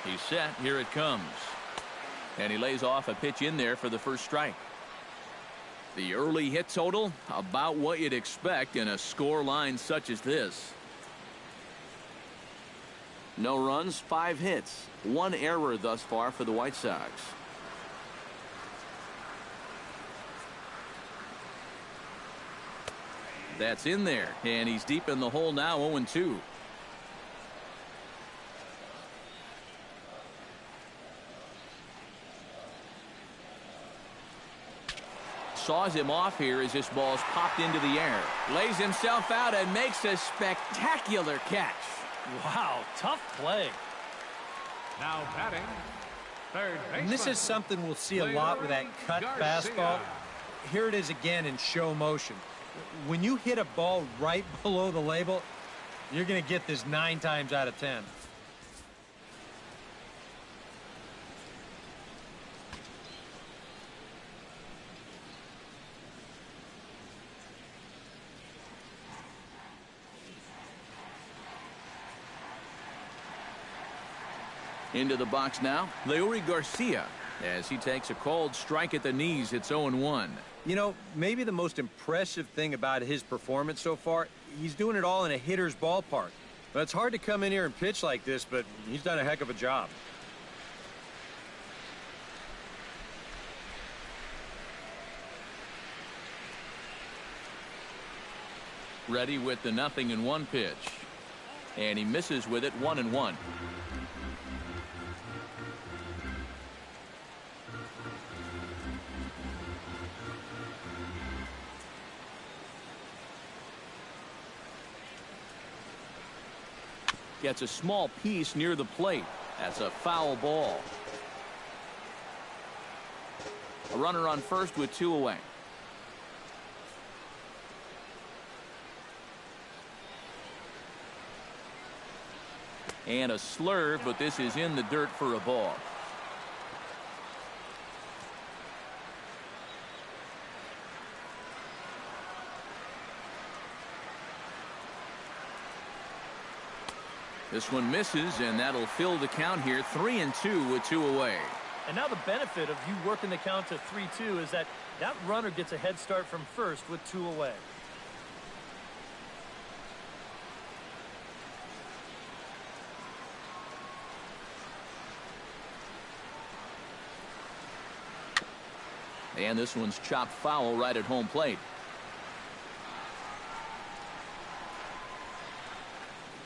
He's set. Here it comes. And he lays off a pitch in there for the first strike. The early hit total, about what you'd expect in a score line such as this. No runs, 5 hits, 1 error thus far for the White Sox. That's in there, and he's deep in the hole now, 0-2. Saws him off here as this ball's popped into the air. Lays himself out and makes a spectacular catch. Wow, tough play. Now batting, third baseman. And this is something we'll see a lot with that cut fastball. Here it is again in show motion. When you hit a ball right below the label, you're going to get this 9 times out of 10. Into the box now, Leury Garcia, as he takes a cold strike at the knees. It's 0-1. You know, maybe the most impressive thing about his performance so far, he's doing it all in a hitter's ballpark. But it's hard to come in here and pitch like this, but he's done a heck of a job. Ready with the 0-1 pitch. And he misses with it, 1-1. Gets a small piece near the plate. That's a foul ball. A runner on first with 2 away. And a slurve, but this is in the dirt for a ball. This one misses, and that'll fill the count here. 3-2 with 2 away. And now the benefit of you working the count to 3-2 is that runner gets a head start from first with 2 away. And this one's chopped foul right at home plate.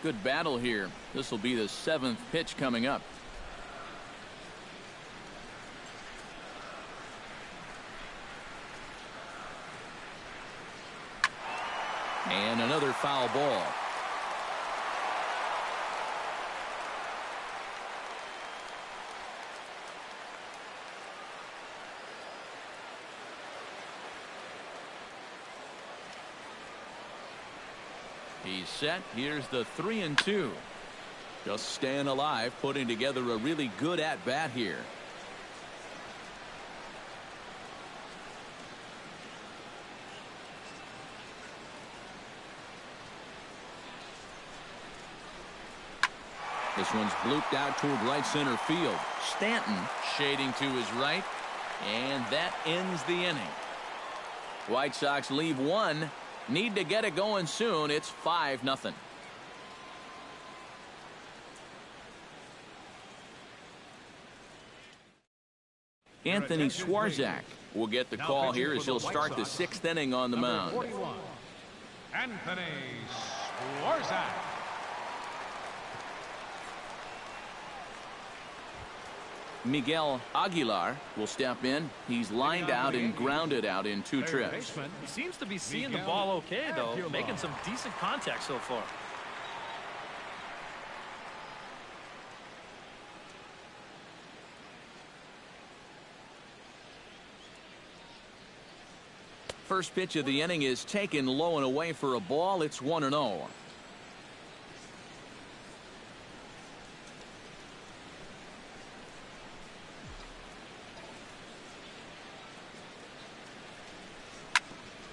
Good battle here. This will be the 7th pitch coming up. And another foul ball. He's set. Here's the 3-2. Just staying alive, putting together a really good at-bat here. This one's blooped out toward right center field. Stanton shading to his right, and that ends the inning. White Sox leave 1. Need to get it going soon. It's 5-0. Anthony Swarzak will get the call here as he'll start the 6th inning on the mound. 41, Anthony Swarzak. Miguel Aguilar will step in. He's lined out and grounded out in 2 trips. He seems to be seeing the ball okay, though, making some decent contact so far. First pitch of the inning is taken low and away for a ball. It's 1-0.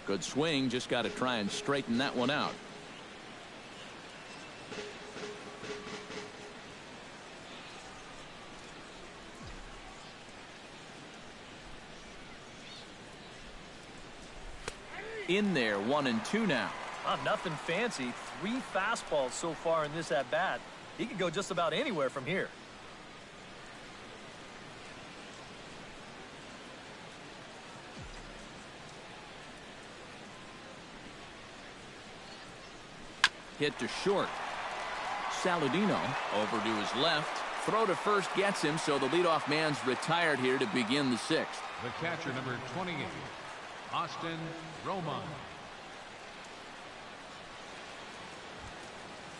Good swing, just got to try and straighten that one out. In there, 1-2 now. Nothing fancy. 3 fastballs so far in this at-bat. He could go just about anywhere from here. Hit to short. Saladino over to his left. Throw to first gets him, so the leadoff man's retired here to begin the 6th. The catcher, number 28, Austin Romine.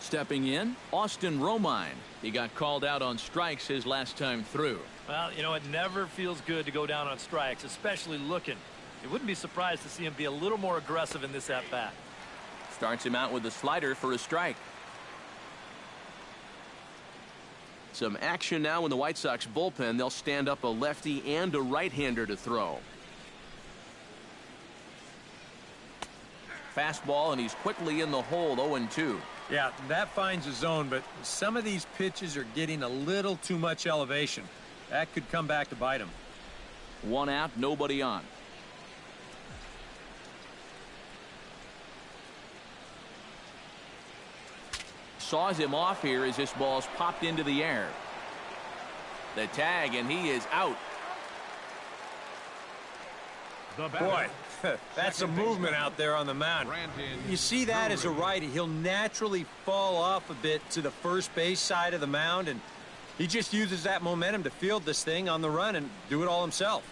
Stepping in, Austin Romine. He got called out on strikes his last time through. Well, you know, it never feels good to go down on strikes, especially looking. You wouldn't be surprised to see him be a little more aggressive in this at-bat. Starts him out with a slider for a strike. Some action now in the White Sox bullpen. They'll stand up a lefty and a right-hander to throw. Fastball, and he's quickly in the hole, 0-2. Yeah, that finds a zone, but some of these pitches are getting a little too much elevation. That could come back to bite him. 1 out, nobody on. Saws him off here as this ball's popped into the air. The tag, and he is out. Boy, that's some movement out there on the mound. You see that as a righty. He'll naturally fall off a bit to the first base side of the mound, and he just uses that momentum to field this thing on the run and do it all himself.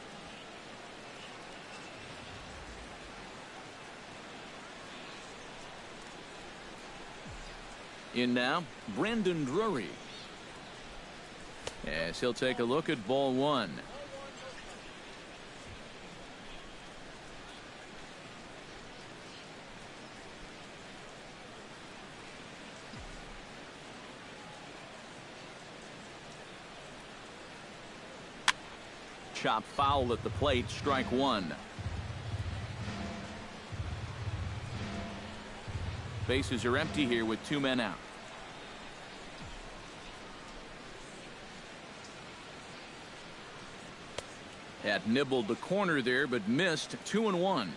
In now, Brandon Drury. Yes, he'll take a look at ball 1. Chop foul at the plate, strike 1. Bases are empty here with 2 men out. Had nibbled the corner there, but missed. 2-1.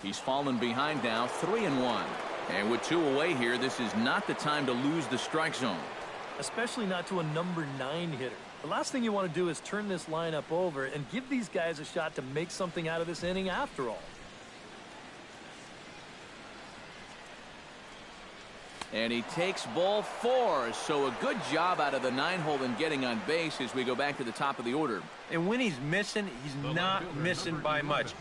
He's fallen behind now, 3-1. And with 2 away here, this is not the time to lose the strike zone. Especially not to a number 9 hitter. The last thing you want to do is turn this lineup over and give these guys a shot to make something out of this inning after all. And he takes ball 4, so a good job out of the 9-hole in getting on base as we go back to the top of the order. And when he's missing, he's not missing by much.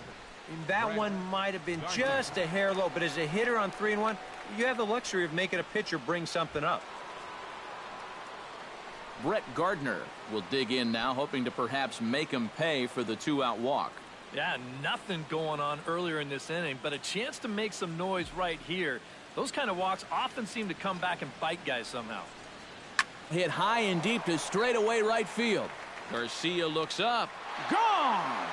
That one might have been just a hair low, but as a hitter on 3-1, you have the luxury of making a pitcher bring something up. Brett Gardner will dig in now, hoping to perhaps make him pay for the 2-out walk. Yeah, nothing going on earlier in this inning, but a chance to make some noise right here. Those kind of walks often seem to come back and bite guys somehow. Hit high and deep to straightaway right field. Garcia looks up. Gone!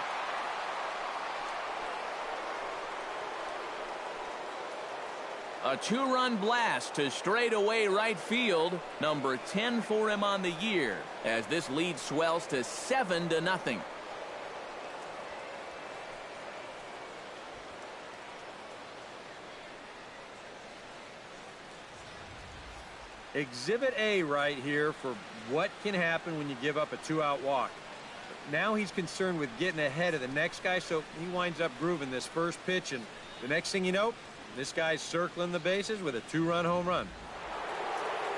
A 2-run blast to straightaway right field. Number 10 for him on the year as this lead swells to 7-0. Exhibit A right here for what can happen when you give up a 2-out walk. Now he's concerned with getting ahead of the next guy, so he winds up grooving this first pitch, and the next thing you know, this guy's circling the bases with a 2-run home run.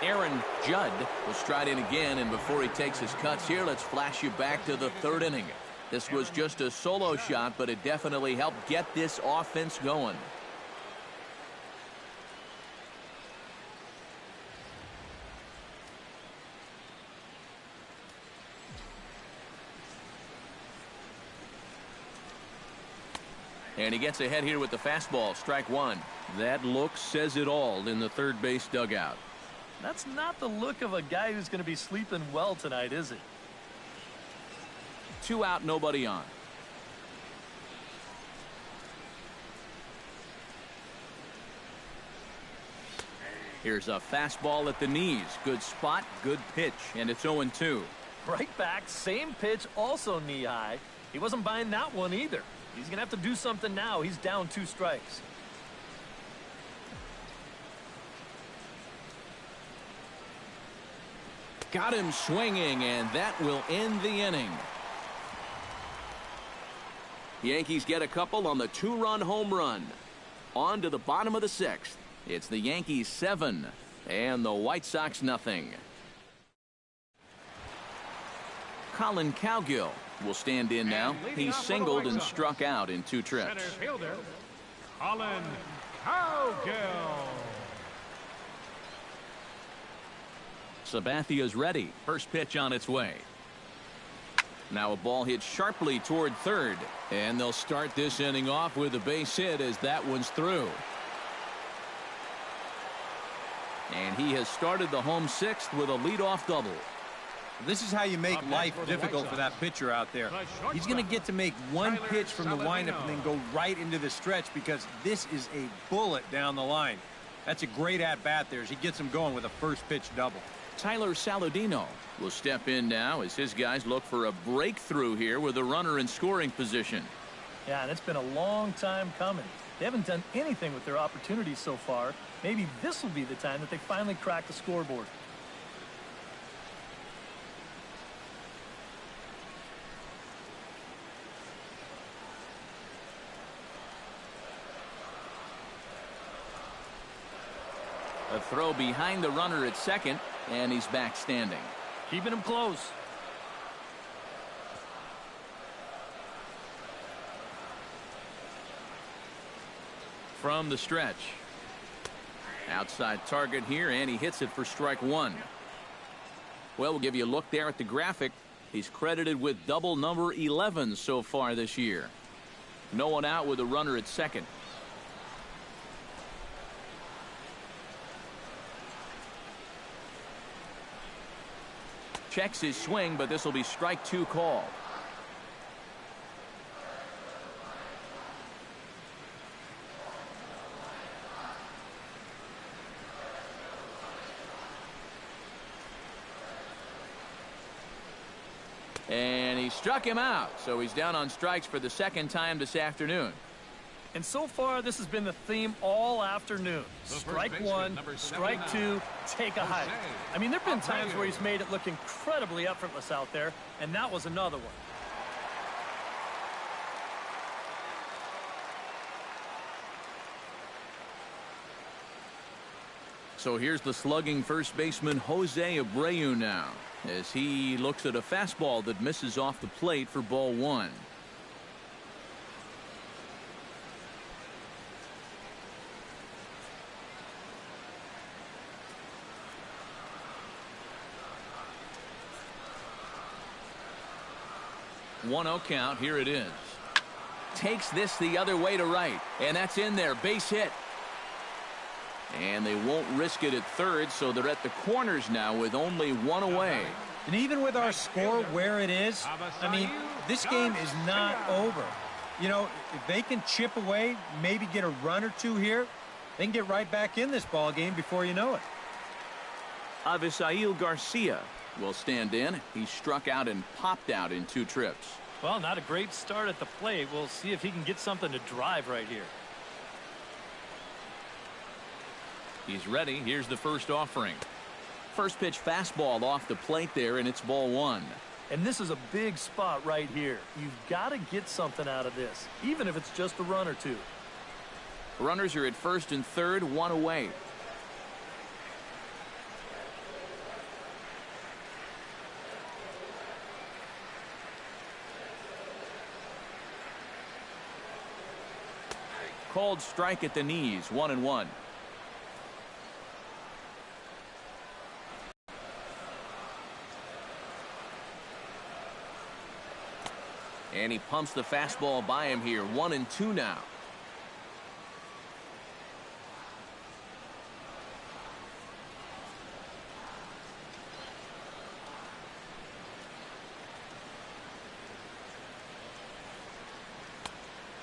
Aaron Judd will stride in again, and before he takes his cuts here, let's flash you back to the 3rd inning. This was just a solo shot, but it definitely helped get this offense going. And he gets ahead here with the fastball, strike 1. That look says it all in the third base dugout. That's not the look of a guy who's going to be sleeping well tonight, is it? 2 out, nobody on. Here's a fastball at the knees. Good spot, good pitch, and it's 0-2. Right back, same pitch, also knee high. He wasn't buying that one either. He's going to have to do something now. He's down 2 strikes. Got him swinging, and that will end the inning. Yankees get a couple on the 2-run home run. On to the bottom of the 6th. It's the Yankees 7 and the White Sox nothing. Colin Cowgill will stand in now. He's singled and struck out in 2 trips. Center fielder, Colin Cowgill. Sabathia's ready. First pitch on its way. Now a ball hit sharply toward third. And they'll start this inning off with a base hit as that one's through. And he has started the home 6th with a leadoff double. This is how you make life difficult for that pitcher out there. He's going to get to make one pitch from the windup and then go right into the stretch because this is a bullet down the line. That's a great at-bat there as he gets him going with a first pitch double. Tyler Saladino will step in now as his guys look for a breakthrough here with a runner in scoring position. Yeah, and it's been a long time coming. They haven't done anything with their opportunities so far. Maybe this will be the time that they finally crack the scoreboard. A throw behind the runner at second, and he's back standing. Keeping him close. From the stretch. Outside target here, and he hits it for strike 1. Well, we'll give you a look there at the graphic. He's credited with double number 11 so far this year. No one out with a runner at second. Checks his swing, but this will be strike 2 call. And he struck him out, so he's down on strikes for the 2nd time this afternoon. And so far, this has been the theme all afternoon. Strike 1, strike 2, take a hike. I mean, there have been times where he's made it look incredibly effortless out there, and that was another one. So here's the slugging first baseman Jose Abreu now, as he looks at a fastball that misses off the plate for ball 1. One 0 count. Here it is. Takes this the other way to right, and that's in there. Base hit. And they won't risk it at third, so they're at the corners now with only 1 away. And even with our score where it is, I mean, this game is not over. You know, if they can chip away, maybe get a run or 2 here, they can get right back in this ball game before you know it. Avisail Garcia will stand in. He struck out and popped out in 2 trips. Well, not a great start at the plate. We'll see if he can get something to drive right here. He's ready. Here's the first offering. First pitch fastball off the plate there, and it's ball 1. And this is a big spot right here. You've got to get something out of this, even if it's just a run or 2. Runners are at first and third, 1 away. Called strike at the knees, 1-1. And he pumps the fastball by him here. 1-2 now.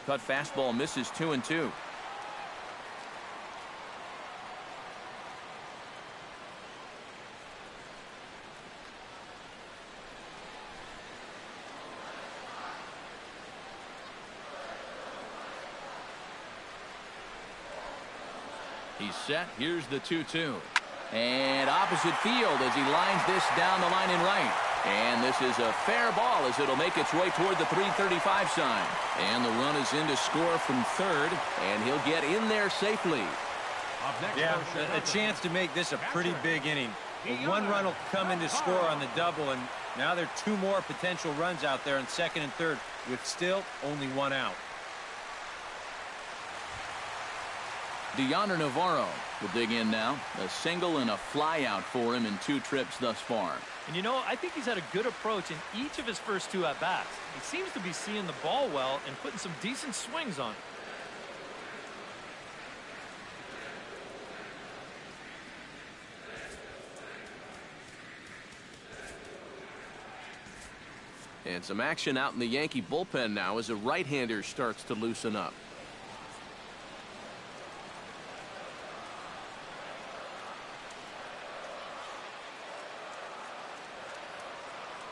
Cut fastball misses 2-2. He's set. Here's the 2-2. And opposite field as he lines this down the line in right. And this is a fair ball as it'll make its way toward the 335 sign. And the run is in to score from third, and he'll get in there safely. Yeah, a chance to make this a pretty big inning. One run will come in to score on the double, and now there are 2 more potential runs out there in second and third with still only 1 out. Deoner Navarro will dig in now. A single and a fly out for him in 2 trips thus far. And you know, I think he's had a good approach in each of his first 2 at-bats. He seems to be seeing the ball well and putting some decent swings on it. And some action out in the Yankee bullpen now as a right-hander starts to loosen up.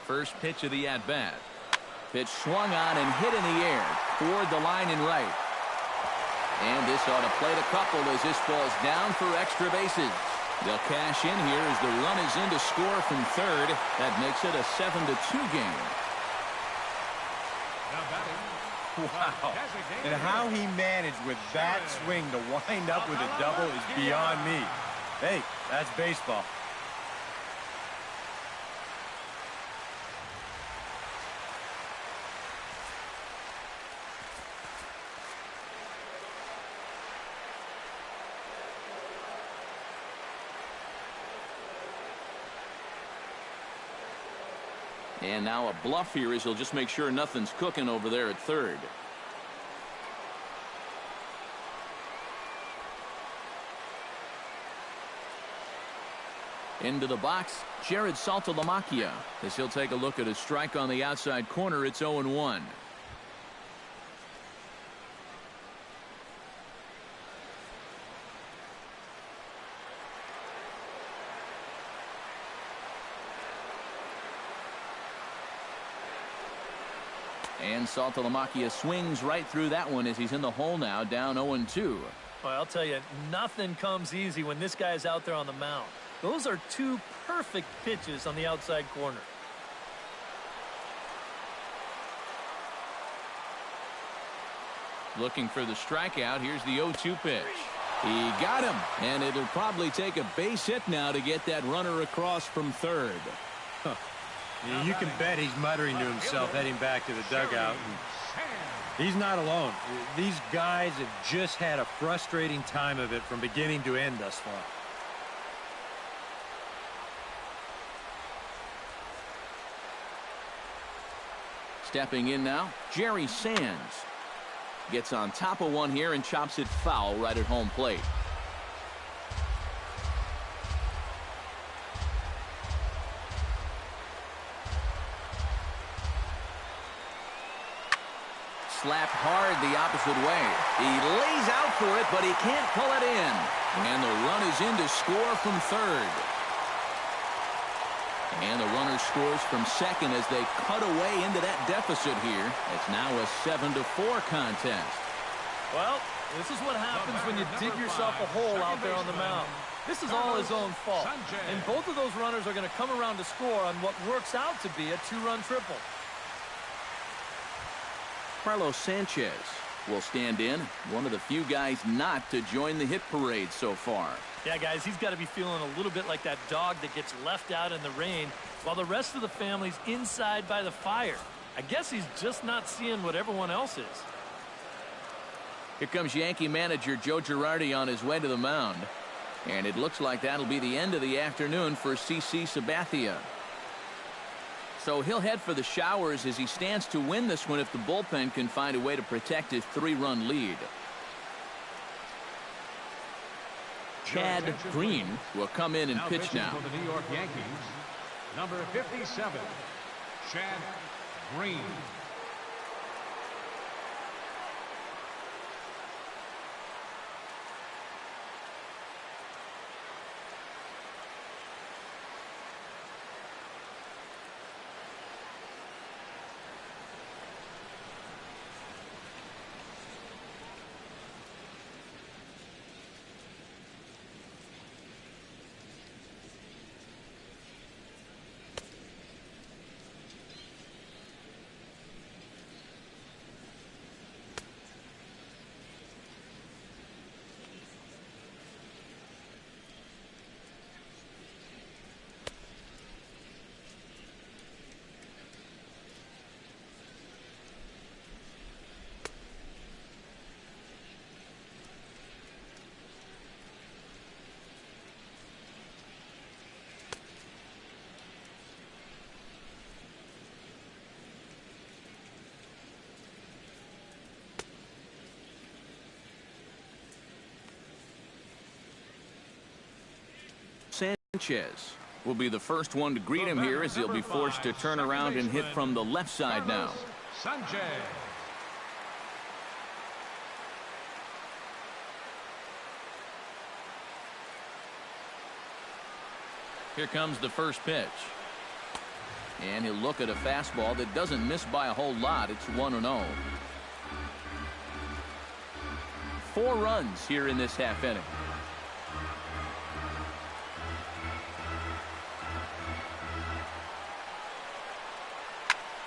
First pitch of the at-bat. Pitch swung on and hit in the air toward the line in right. And this ought to plate a couple as this falls down for extra bases. They'll cash in here as the run is in to score from third. That makes it a 7-2 game. Wow. And how he managed with that swing to wind up with a double is beyond me. Hey, that's baseball. And now a bluff here as he'll just make sure nothing's cooking over there at third. Into the box, Jared Saltalamacchia as he'll take a look at a strike on the outside corner. It's 0-1. And Saltalamacchia swings right through that one as he's in the hole now, down 0-2. Well, I'll tell you, nothing comes easy when this guy's out there on the mound. Those are 2 perfect pitches on the outside corner. Looking for the strikeout. Here's the 0-2 pitch. He got him, and it'll probably take a base hit now to get that runner across from third. You can bet he's muttering to himself heading back to the dugout. And he's not alone. These guys have just had a frustrating time of it from beginning to end thus far. Stepping in now, Jerry Sands. Gets on top of one here and chops it foul right at home plate. Slapped hard the opposite way. He lays out for it, but he can't pull it in. And the run is in to score from third. And the runner scores from second as they cut away into that deficit here. It's now a 7-4 contest. Well, this is what happens when you dig yourself a hole out there on the mound. This is all his own fault. And both of those runners are going to come around to score on what works out to be a 2-run triple. Carlos Sanchez will stand in, one of the few guys not to join the hit parade so far. Yeah, guys, he's got to be feeling a little bit like that dog that gets left out in the rain while the rest of the family's inside by the fire. I guess he's just not seeing what everyone else is. Here comes Yankee manager Joe Girardi on his way to the mound. And it looks like that'll be the end of the afternoon for CC Sabathia. So he'll head for the showers as he stands to win this one if the bullpen can find a way to protect his 3-run lead. Chad Green will come in and pitch now. For the New York Yankees, number 57, Chad Green. Sanchez will be the first one to greet him here, as he'll be forced to turn around and hit from the left side now. Sanchez. Here comes the first pitch. And he'll look at a fastball that doesn't miss by a whole lot. It's 1-0. 4 runs here in this half inning.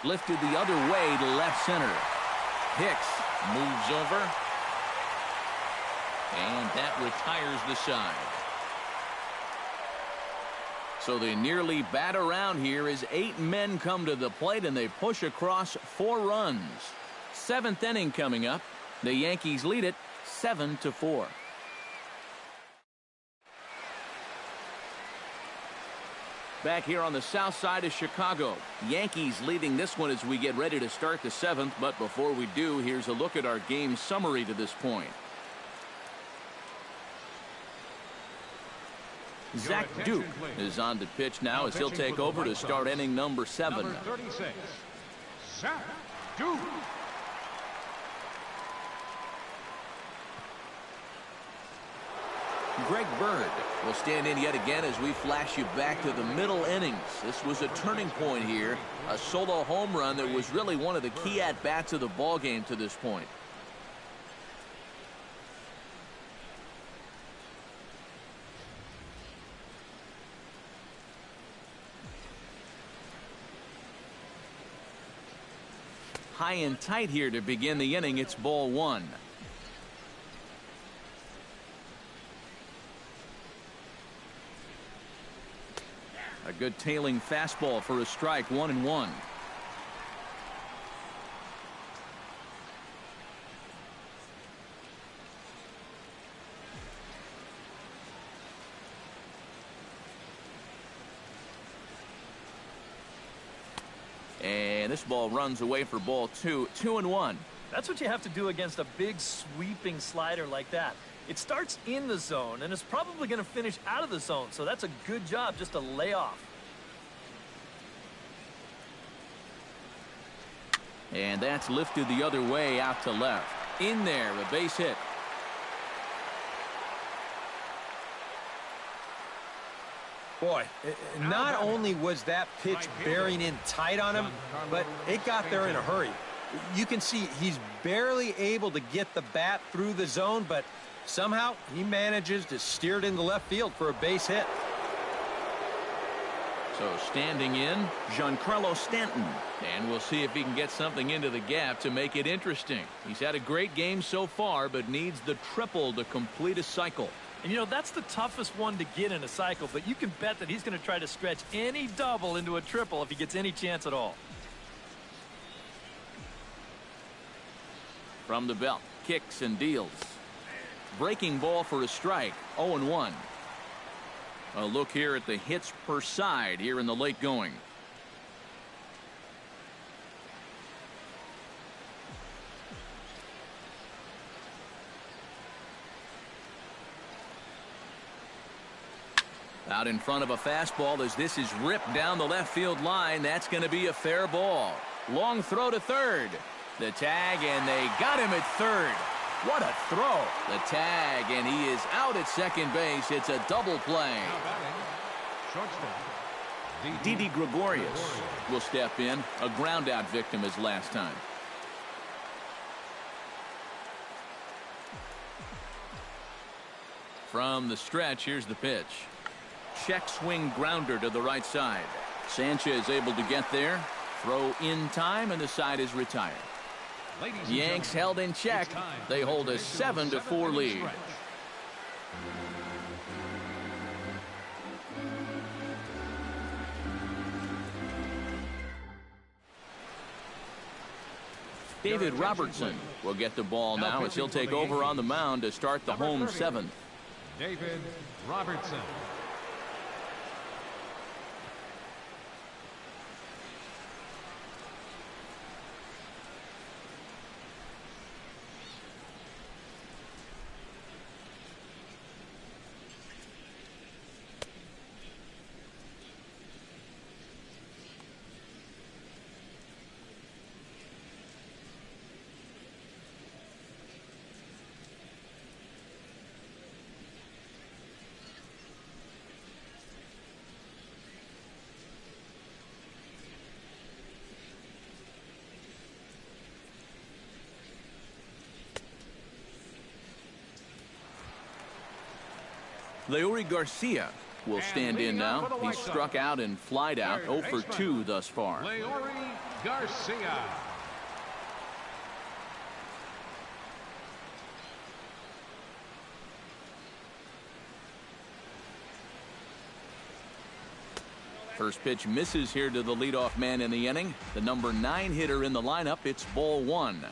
Lifted the other way to left center. Hicks moves over. And that retires the side. So they nearly bat around here as 8 men come to the plate and they push across 4 runs. 7th inning coming up. The Yankees lead it 7-4. Back here on the south side of Chicago. Yankees leading this one as we get ready to start the 7th. But before we do, here's a look at our game summary to this point. Zach Duke is on the pitch now as he'll take over to start inning number 7. Number 36, Zach Duke. Greg Bird will stand in yet again as we flash you back to the middle innings. This was a turning point here. A solo home run that was really one of the key at-bats of the ball game to this point. High and tight here to begin the inning. It's ball 1. A good tailing fastball for a strike. 1-1. And this ball runs away for ball 2. 2-1. That's what you have to do against a big sweeping slider like that. It starts in the zone and is probably going to finish out of the zone, so that's a good job just to lay off. And that's lifted the other way out to left. In there, a base hit. Boy, not only was that pitch bearing in tight on him, but it got there in a hurry. You can see he's barely able to get the bat through the zone, but somehow he manages to steer it into left field for a base hit. So standing in, Giancarlo Stanton. And we'll see if he can get something into the gap to make it interesting. He's had a great game so far, but needs the triple to complete a cycle. And, you know, that's the toughest one to get in a cycle, but you can bet that he's going to try to stretch any double into a triple if he gets any chance at all. From the belt, kicks and deals. Breaking ball for a strike. 0-1. A look here at the hits per side here in the late going. Out in front of a fastball as this is ripped down the left field line. That's going to be a fair ball. Long throw to third. The tag, and they got him at third. What a throw. The tag, and he is out at second base. It's a double play. Didi Gregorius will step in. A ground out victim as last time. From the stretch, here's the pitch. Check swing grounder to the right side. Sanchez able to get there. Throw in time, and the side is retired. Yanks held in check. They hold a 7-4 lead. David Robertson will get the ball now as he'll take over on the mound to start the home 7th. David Robertson. Leury Garcia will stand in now. He struck out and flied out. 0 for 2 thus far. Leury Garcia. First pitch misses here to the leadoff man in the inning. The number 9 hitter in the lineup. It's ball 1.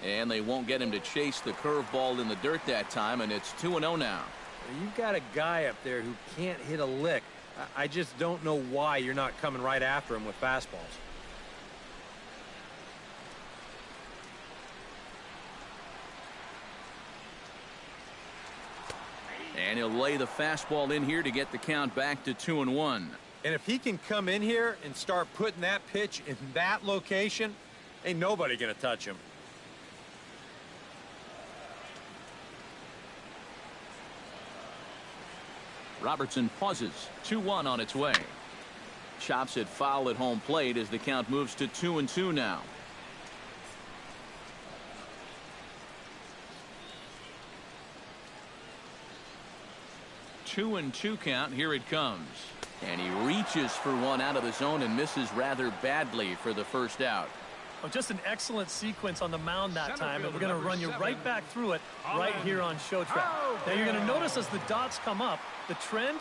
And they won't get him to chase the curveball in the dirt that time, and it's 2-0 now. You've got a guy up there who can't hit a lick. I just don't know why you're not coming right after him with fastballs. And he'll lay the fastball in here to get the count back to 2-1. And if he can come in here and start putting that pitch in that location, ain't nobody gonna touch him. Robertson pauses. 2-1 on its way. Chops it foul at home plate as the count moves to 2-2 now. 2-2 count. Here it comes. And he reaches for one out of the zone and misses rather badly for the first out. Oh, just an excellent sequence on the mound that time, and we're going to run you right back through it right here on Show Track. Now you're going to notice as the dots come up, the trend,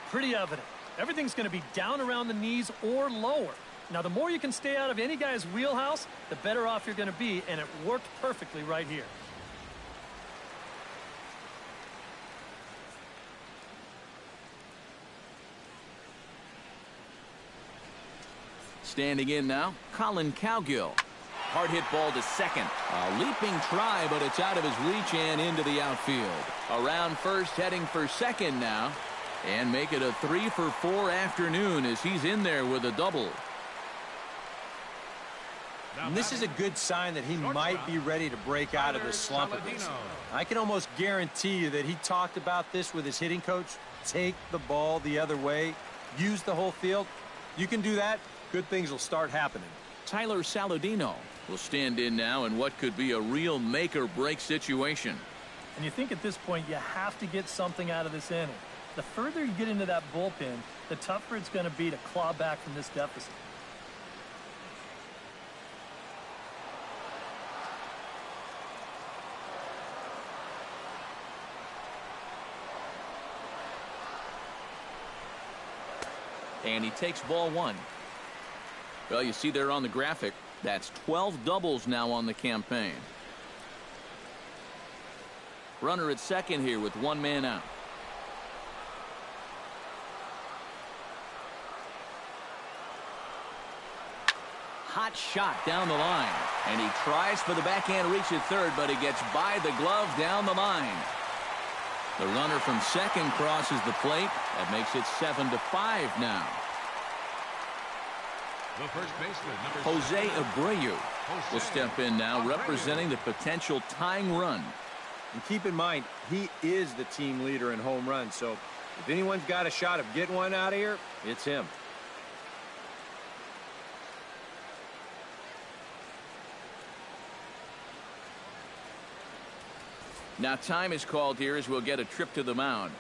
pretty evident. Everything's going to be down around the knees or lower. Now the more you can stay out of any guy's wheelhouse, the better off you're going to be, and it worked perfectly right here. Standing in now, Colin Cowgill. Hard hit ball to second. A leaping try, but it's out of his reach and into the outfield. Around first, heading for second now. And make it a 3-for-4 afternoon as he's in there with a double. And this is a good sign that he might be ready to break out of this slump of his. I can almost guarantee you that he talked about this with his hitting coach. Take the ball the other way. Use the whole field. You can do that, good things will start happening. Tyler Saladino will stand in now in what could be a real make-or-break situation. And you think at this point you have to get something out of this inning. The further you get into that bullpen, the tougher it's going to be to claw back from this deficit. And he takes ball 1. Well, you see there on the graphic, that's 12 doubles now on the campaign. Runner at second here with one man out. Hot shot down the line. And he tries for the backhand reach at third, but he gets by the glove down the line. The runner from second crosses the plate. That makes it 7-5 now. The first baseman, number Jose Abreu will step in now, representing the potential tying run. And keep in mind, he is the team leader in home runs, so if anyone's got a shot of getting one out of here, it's him. Now time is called here as we'll get a trip to the mound.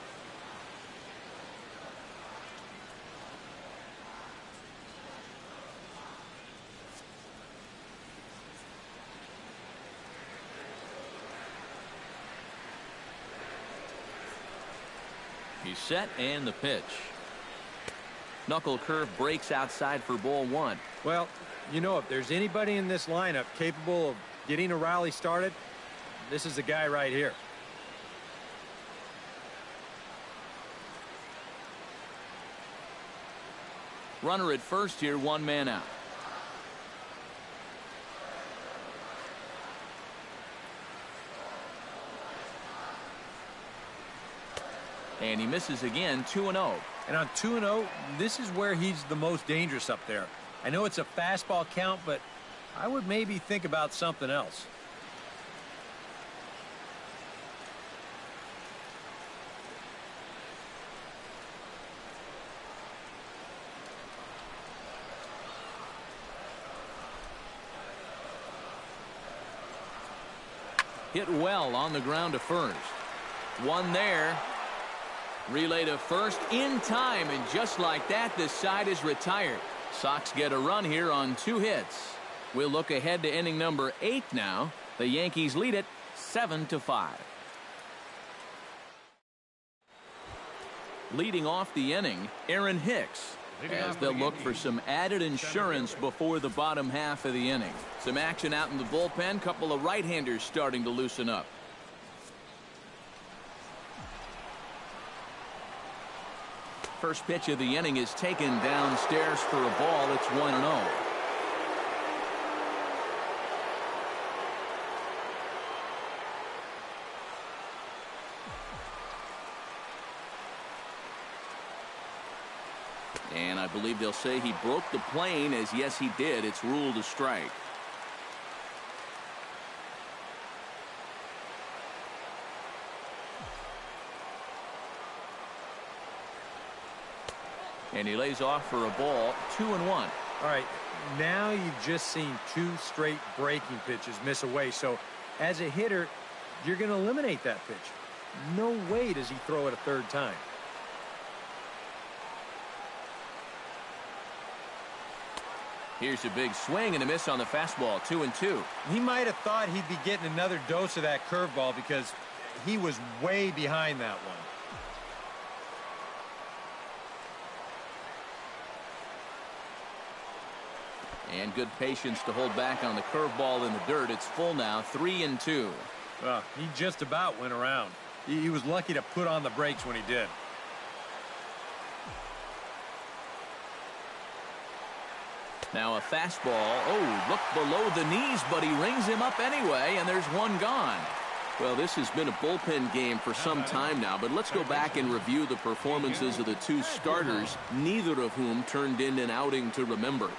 He's set and the pitch. Knuckle curve breaks outside for ball 1. Well, you know, if there's anybody in this lineup capable of getting a rally started, this is the guy right here. Runner at first here, one man out. And he misses again, 2-0. And on 2-0, this is where he's the most dangerous up there. I know it's a fastball count, but I would maybe think about something else. Hit well on the ground to first. One there. Relay to first in time, and just like that, the side is retired. Sox get a run here on 2 hits. We'll look ahead to inning number 8 now. The Yankees lead it 7-5. Leading off the inning, Aaron Hicks, as they'll look for some added insurance before the bottom half of the inning. Some action out in the bullpen. Couple of right-handers starting to loosen up. First pitch of the inning is taken downstairs for a ball. It's 1-0. And I believe they'll say he broke the plane, as yes he did. It's ruled a strike. And he lays off for a ball. 2-1. All right, now you've just seen 2 straight breaking pitches miss away. So as a hitter, you're going to eliminate that pitch. No way does he throw it a 3rd time. Here's a big swing and a miss on the fastball. 2-2. He might have thought he'd be getting another dose of that curveball because he was way behind that one. And good patience to hold back on the curveball in the dirt. It's full now. 3-2. He just about went around. He was lucky to put on the brakes when he did. Now a fastball. Oh, look below the knees, but he rings him up anyway, and there's one gone. Well, this has been a bullpen game for some time now, but let's go back and review the performances of the 2 starters, neither of whom turned in an outing to remember.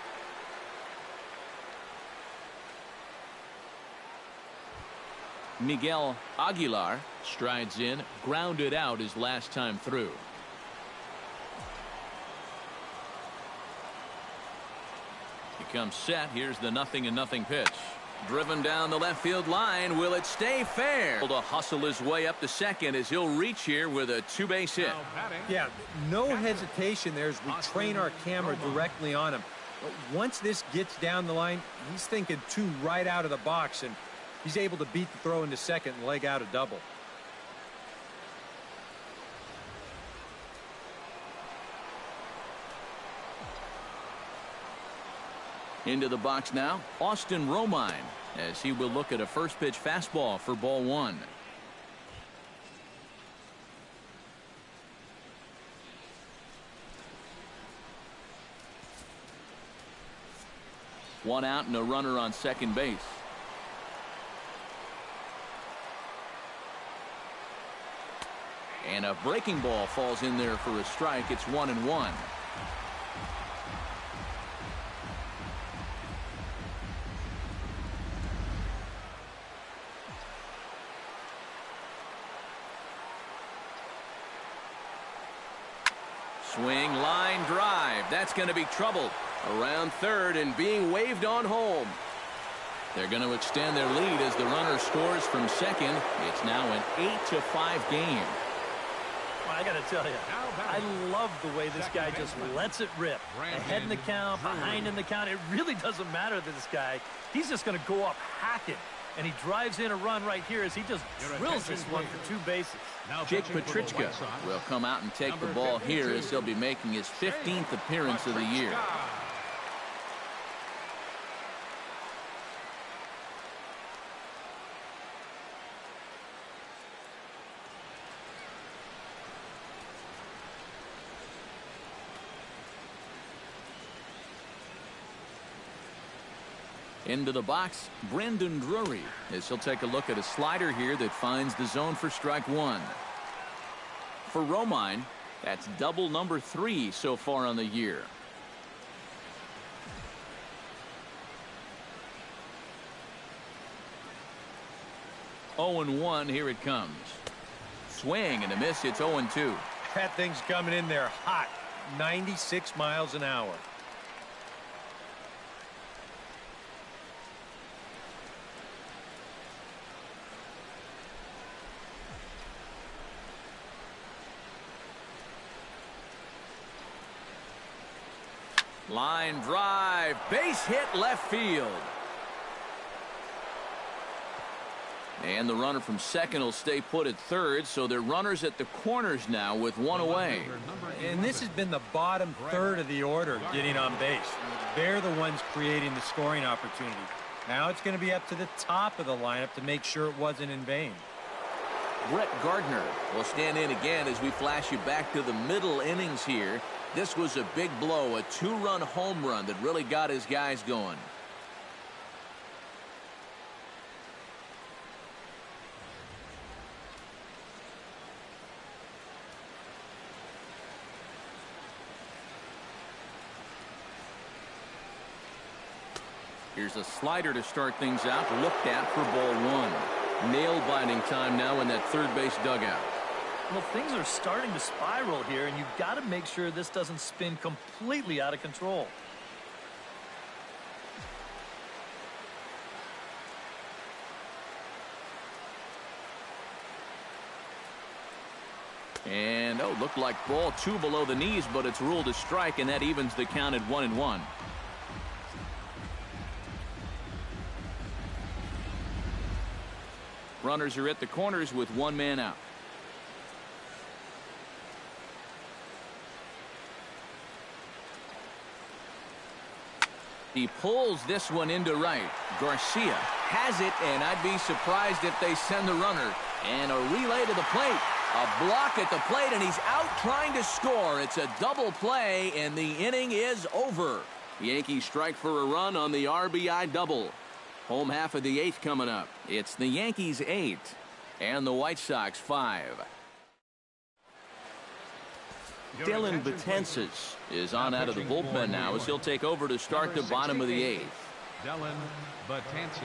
Miguel Aguilar strides in, grounded out his last time through. He comes set. Here's the 0-0 pitch. Driven down the left field line. Will it stay fair? Able to hustle his way up to second as he'll reach here with a 2-base hit. Yeah, no hesitation there as we train our camera directly on him. But once this gets down the line, he's thinking 2 right out of the box, and he's able to beat the throw into second and leg out a double. Into the box now, Austin Romine, as he will look at a first pitch fastball for ball 1. One out and a runner on second base. And a breaking ball falls in there for a strike. It's 1-1. Swing, line drive. That's going to be trouble. Around third and being waved on home. They're going to extend their lead as the runner scores from second. It's now an 8-5 game. Well, I got to tell you, I love the way this guy just lets it rip. Ahead in the count, behind in the count. It really doesn't matter to this guy. He's just going to go up hacking. And he drives in a run right here as he just drills this one for 2 bases. Jake Petrichka will come out and take the ball here as he'll be making his 15th appearance of the year. Into the box, Brandon Drury, as he'll take a look at a slider here that finds the zone for strike 1. For Romine, that's double number 3 so far on the year. Oh and 1, here it comes. Swing and a miss. It's 0-2. That thing's coming in there hot, 96 miles an hour. Line drive, base hit left field. And the runner from second will stay put at third, so they're runners at the corners now with one away. And this has been the bottom third of the order getting on base. They're the ones creating the scoring opportunity. Now it's going to be up to the top of the lineup to make sure it wasn't in vain. Brett Gardner will stand in again as we flash you back to the middle innings here. This was a big blow, a two-run home run that really got his guys going. Here's a slider to start things out, looked at for ball one. Nail-biting time now in that third base dugout. Well, things are starting to spiral here, and you've got to make sure this doesn't spin completely out of control. And, looked like ball two below the knees, but it's ruled a strike, and that evens the count at 1-1. Runners are at the corners with one man out. He pulls this one into right. Garcia has it, and I'd be surprised if they send the runner. And a relay to the plate. A block at the plate, and he's out trying to score. It's a double play, and the inning is over. Yankees strike for a run on the RBI double. Home half of the eighth coming up. It's the Yankees 8 and the White Sox 5. Dylan Betances is on out of the bullpen now as he'll take over to start the bottom of the eighth. Dylan Betances.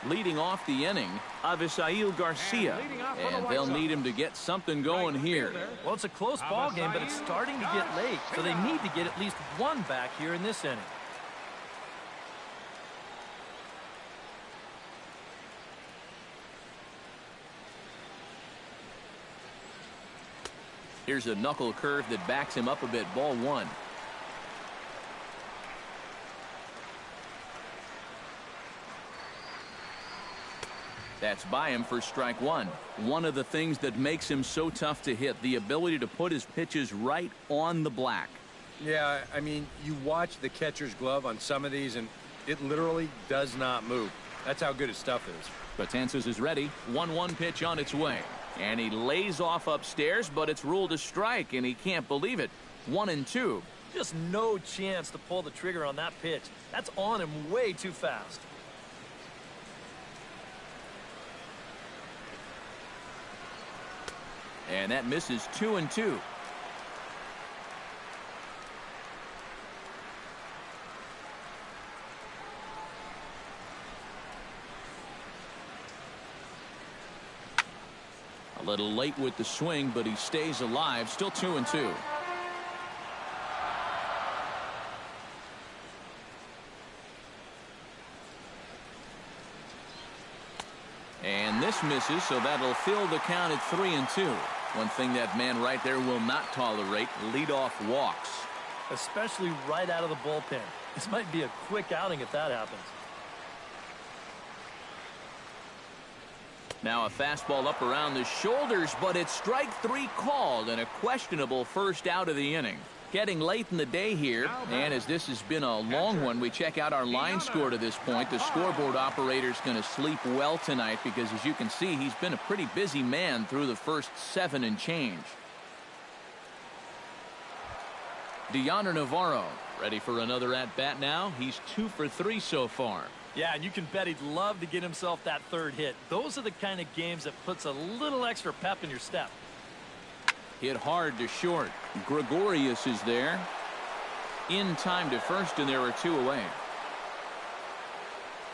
Leading off the inning, Avisail Garcia, and they'll need him to get something going here. Well, it's a close ball game, but it's starting to get late, so they need to get at least one back here in this inning. Here's a knuckle curve that backs him up a bit. Ball one. That's by him for strike one. One of the things that makes him so tough to hit, the ability to put his pitches right on the black. Yeah, I mean, you watch the catcher's glove on some of these, and it literally does not move. That's how good his stuff is. Betances is ready. 1-1 pitch on its way. And he lays off upstairs, but it's ruled a strike, and he can't believe it. 1-2. Just no chance to pull the trigger on that pitch. That's on him way too fast. And that misses 2-2. A little late with the swing, but he stays alive. Still 2-2. And this misses, so that'll fill the count at 3-2. One thing that man right there will not tolerate, leadoff walks. Especially right out of the bullpen. This might be a quick outing if that happens. Now a fastball up around the shoulders, but it's strike three called and a questionable first out of the inning. Getting late in the day here, and as this has been a long one, we check out our line score to this point. The scoreboard operator's going to sleep well tonight because, as you can see, he's been a pretty busy man through the first 7 and change. Deoner Navarro ready for another at-bat now. He's 2 for 3 so far. Yeah, and you can bet he'd love to get himself that third hit. Those are the kind of games that puts a little extra pep in your step. Hit hard to short. Gregorius is there. In time to first, and there are 2 away.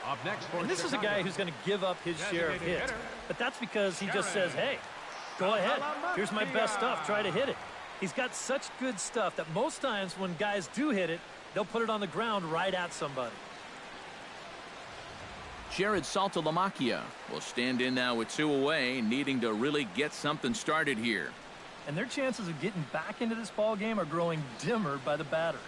Up next for And this is a guy who's going to give up his share of hits. But that's because he just says, hey, go ahead. Here's my best stuff. Try to hit it. He's got such good stuff that most times when guys do hit it, they'll put it on the ground right at somebody. Jared Saltalamacchia will stand in now with 2 away, needing to really get something started here. And their chances of getting back into this ball game are growing dimmer by the batter.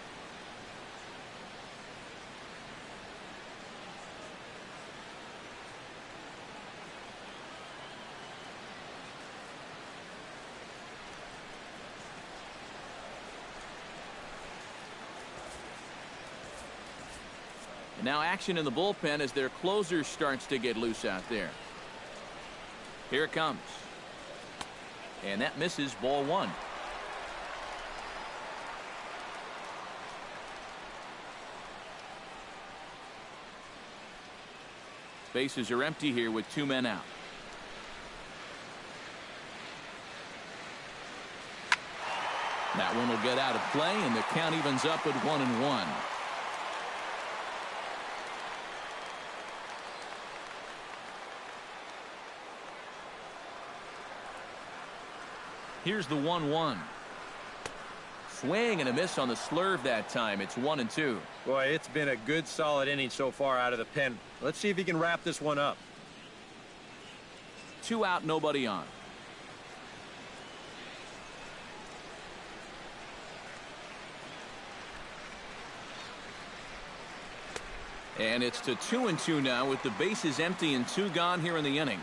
And now action in the bullpen as their closer starts to get loose out there. Here it comes. And that misses, ball 1. Bases are empty here with 2 men out. That one will get out of play, and the count evens up at 1-1. Here's the 1-1. Swing and a miss on the slurve that time. It's 1-2. Boy, it's been a good, solid inning so far out of the pen. Let's see if he can wrap this one up. 2 out, nobody on. And it's to 2-2 now with the bases empty and 2 gone here in the inning.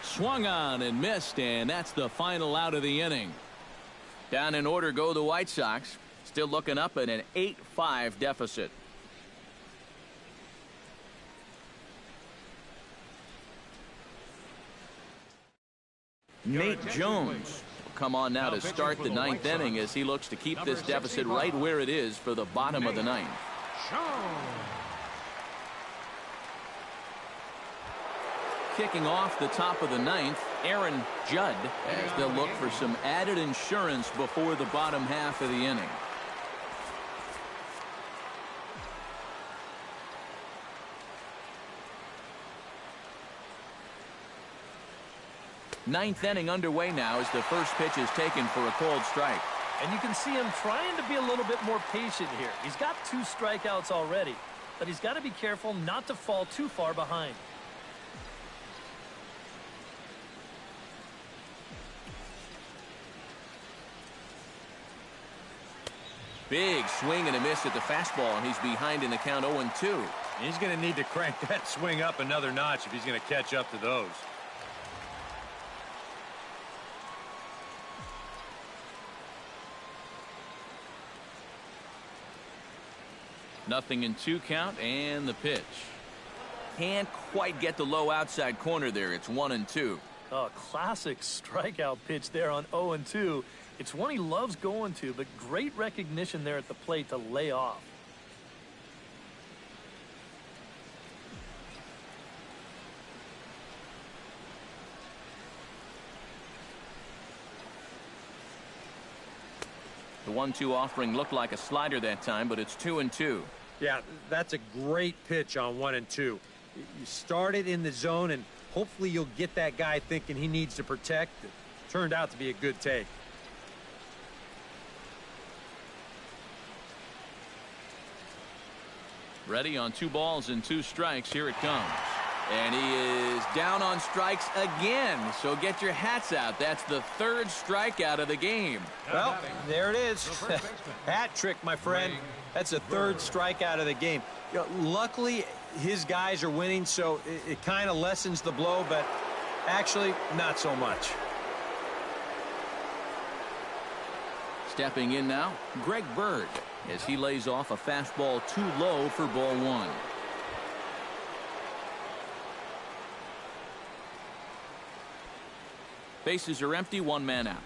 Swung on and missed, and that's the final out of the inning. Down in order go the White Sox, still looking up at an 8-5 deficit. Nate Jones will come on now to start the 9th inning as he looks to keep this deficit right where it is for the bottom of the 9th. Kicking off the top of the 9th, Aaron Judd, as they'll look for some added insurance before the bottom half of the inning. Ninth inning underway now as the first pitch is taken for a called strike. And you can see him trying to be a little bit more patient here. He's got 2 strikeouts already, but he's got to be careful not to fall too far behind. Big swing and a miss at the fastball, and he's behind in the count 0-2. He's going to need to crank that swing up another notch if he's going to catch up to those. Nothing in 2 count, and the pitch. Can't quite get the low outside corner there. It's 1-2. Oh, classic strikeout pitch there on 0-2. It's one he loves going to, but great recognition there at the plate to lay off. The 1-2 offering looked like a slider that time, but it's 2-2. Yeah, that's a great pitch on 1-2. You start it in the zone, and hopefully you'll get that guy thinking he needs to protect. It turned out to be a good take. Ready on 2 balls and 2 strikes. Here it comes. And he is down on strikes again. So get your hats out. That's the 3rd strikeout of the game. Well, there it is. Hat trick, my friend. That's a 3rd strikeout of the game. You know, luckily, his guys are winning, so it kind of lessens the blow, but actually, not so much. Stepping in now, Greg Bird, as he lays off a fastball too low for ball 1. Bases are empty, one man out.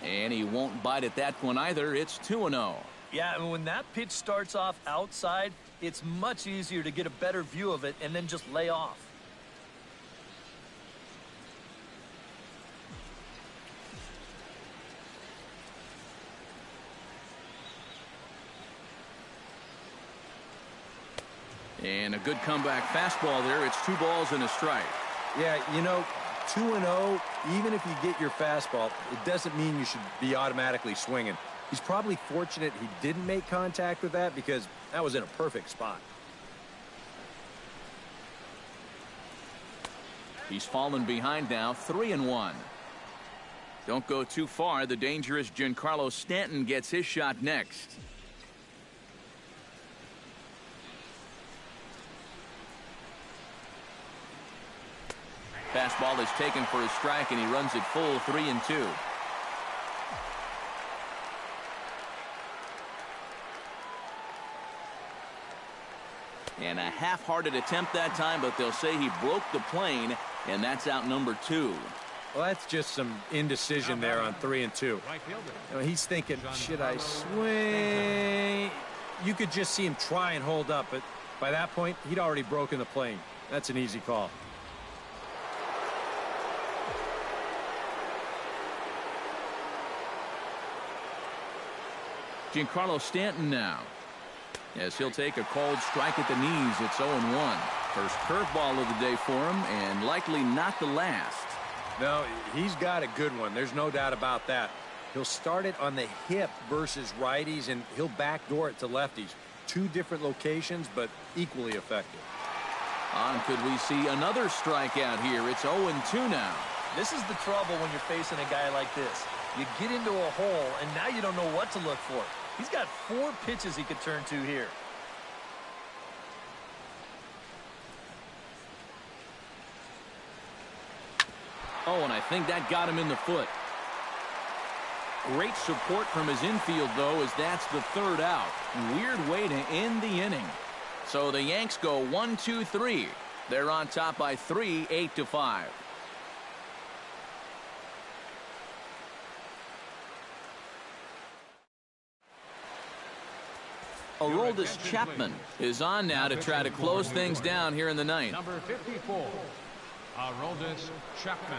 And he won't bite at that one either. It's 2-0. Yeah, and when that pitch starts off outside, it's much easier to get a better view of it and then just lay off. And a good comeback fastball there. It's 2 balls and a strike. Yeah, you know, 2-0, even if you get your fastball, it doesn't mean you should be automatically swinging. He's probably fortunate he didn't make contact with that because that was in a perfect spot. He's fallen behind now, 3-1. Don't go too far. The dangerous Giancarlo Stanton gets his shot next. Fastball is taken for a strike, and he runs it full 3-2. And a half-hearted attempt that time, but they'll say he broke the plane, and that's out number 2. Well, that's just some indecision there on 3-2. You know, he's thinking, should I swing? You could just see him try and hold up, but by that point, he'd already broken the plane. That's an easy call. Giancarlo Stanton now, as he'll take a called strike at the knees. It's 0-1. First curveball of the day for him, and likely not the last. No, he's got a good one. There's no doubt about that. He'll start it on the hip versus righties, and he'll backdoor it to lefties. 2 different locations, but equally effective. Could we see another strikeout here? It's 0-2 now. This is the trouble when you're facing a guy like this. You get into a hole, and now you don't know what to look for. He's got 4 pitches he could turn to here. Oh, and I think that got him in the foot. Great support from his infield, though, as that's the 3rd out. Weird way to end the inning. So the Yanks go 1-2-3. They're on top by 3, 8-5. Aroldis Chapman is on now to try to close things down here in the 9th. Number 54, Aroldis Chapman.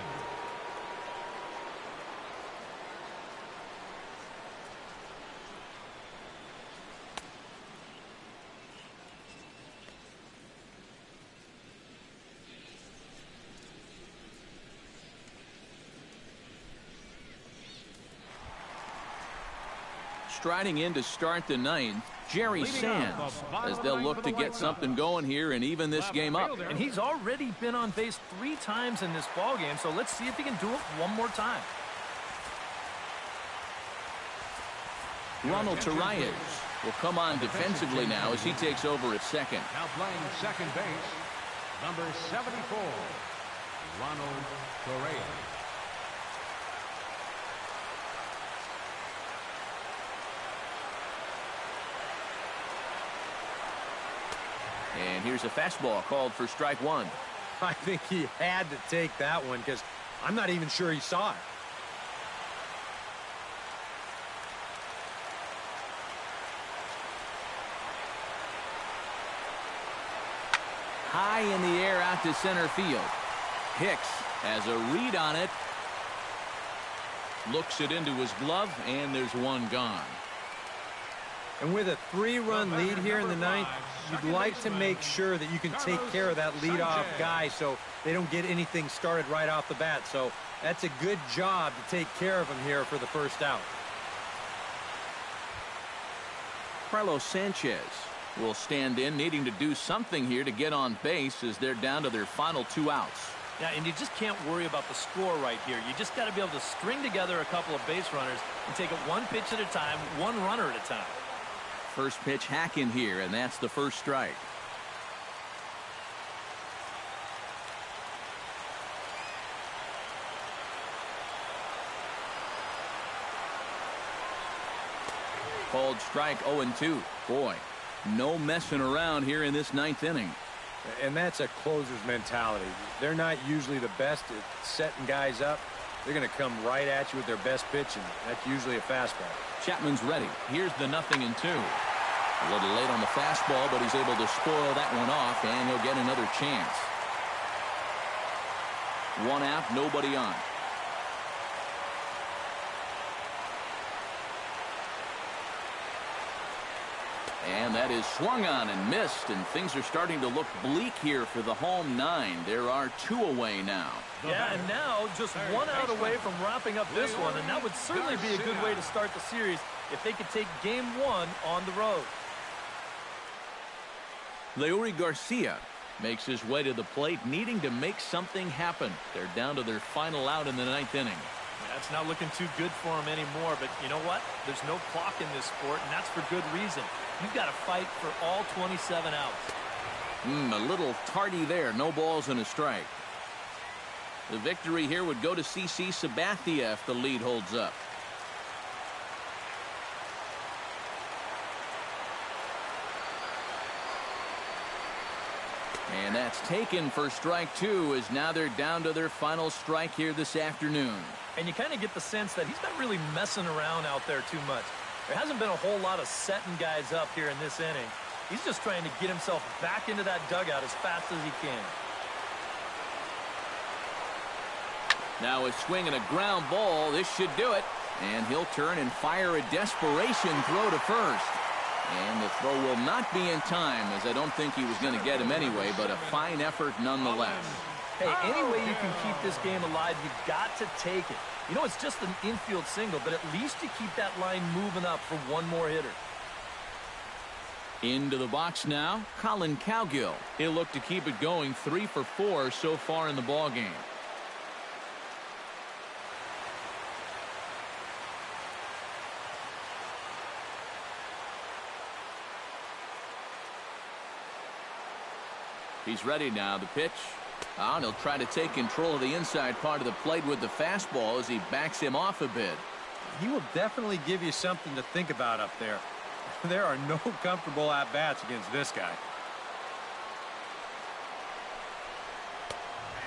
Striding in to start the 9th, Jerry Sands, as they'll look to get something going here and even this game up. And he's already been on base 3 times in this ballgame, so let's see if he can do it one more time. Ronald Torreyes will come on defensively now as he takes over at second. Now playing second base, number 74, Ronald Torreyes. And here's a fastball called for strike 1. I think he had to take that one because I'm not even sure he saw it. High in the air out to center field. Hicks has a read on it. Looks it into his glove, and there's one gone. And with a 3-run lead here in the 9th, you'd like to make sure that you can take care of that leadoff guy so they don't get anything started right off the bat. So that's a good job to take care of him here for the first out. Carlos Sanchez will stand in, needing to do something here to get on base as they're down to their final 2 outs. Yeah, and you just can't worry about the score right here. You just got to be able to string together a couple of base runners and take it 1 pitch at a time, 1 runner at a time. First pitch hack in here, and that's the first strike. Called strike 0-2. Boy, no messing around here in this ninth inning. And that's a closer's mentality. They're not usually the best at setting guys up. They're going to come right at you with their best pitch, and that's usually a fastball. Chapman's ready. Here's the 0-2. A little late on the fastball, but he's able to spoil that one off, and he'll get another chance. One out, nobody on. And that is swung on and missed, and things are starting to look bleak here for the home 9. There are 2 away now. Yeah, and now just 1 out away from wrapping up this one, and that would certainly be a good way to start the series if they could take game 1 on the road. Leury Garcia makes his way to the plate, needing to make something happen. They're down to their final out in the 9th inning. Yeah, it's not looking too good for him anymore, but you know what? There's no clock in this sport, and that's for good reason. You've got to fight for all 27 outs. A little tardy there. No balls and a strike. The victory here would go to CC Sabathia if the lead holds up. And that's taken for strike 2, as now they're down to their final strike here this afternoon. And you kind of get the sense that he's not really messing around out there too much. There hasn't been a whole lot of setting guys up here in this inning. He's just trying to get himself back into that dugout as fast as he can. Now a swing and a ground ball. This should do it. And he'll turn and fire a desperation throw to first. And the throw will not be in time, as I don't think he was going to get him anyway, but a fine effort nonetheless. Hey, any way you can keep this game alive, you've got to take it. You know, it's just an infield single, but at least you keep that line moving up for one more hitter. Into the box now, Colin Cowgill. He'll look to keep it going, 3 for 4 so far in the ballgame. He's ready now. The pitch. And he'll try to take control of the inside part of the plate with the fastball as he backs him off a bit. He will definitely give you something to think about up there. There are no comfortable at-bats against this guy.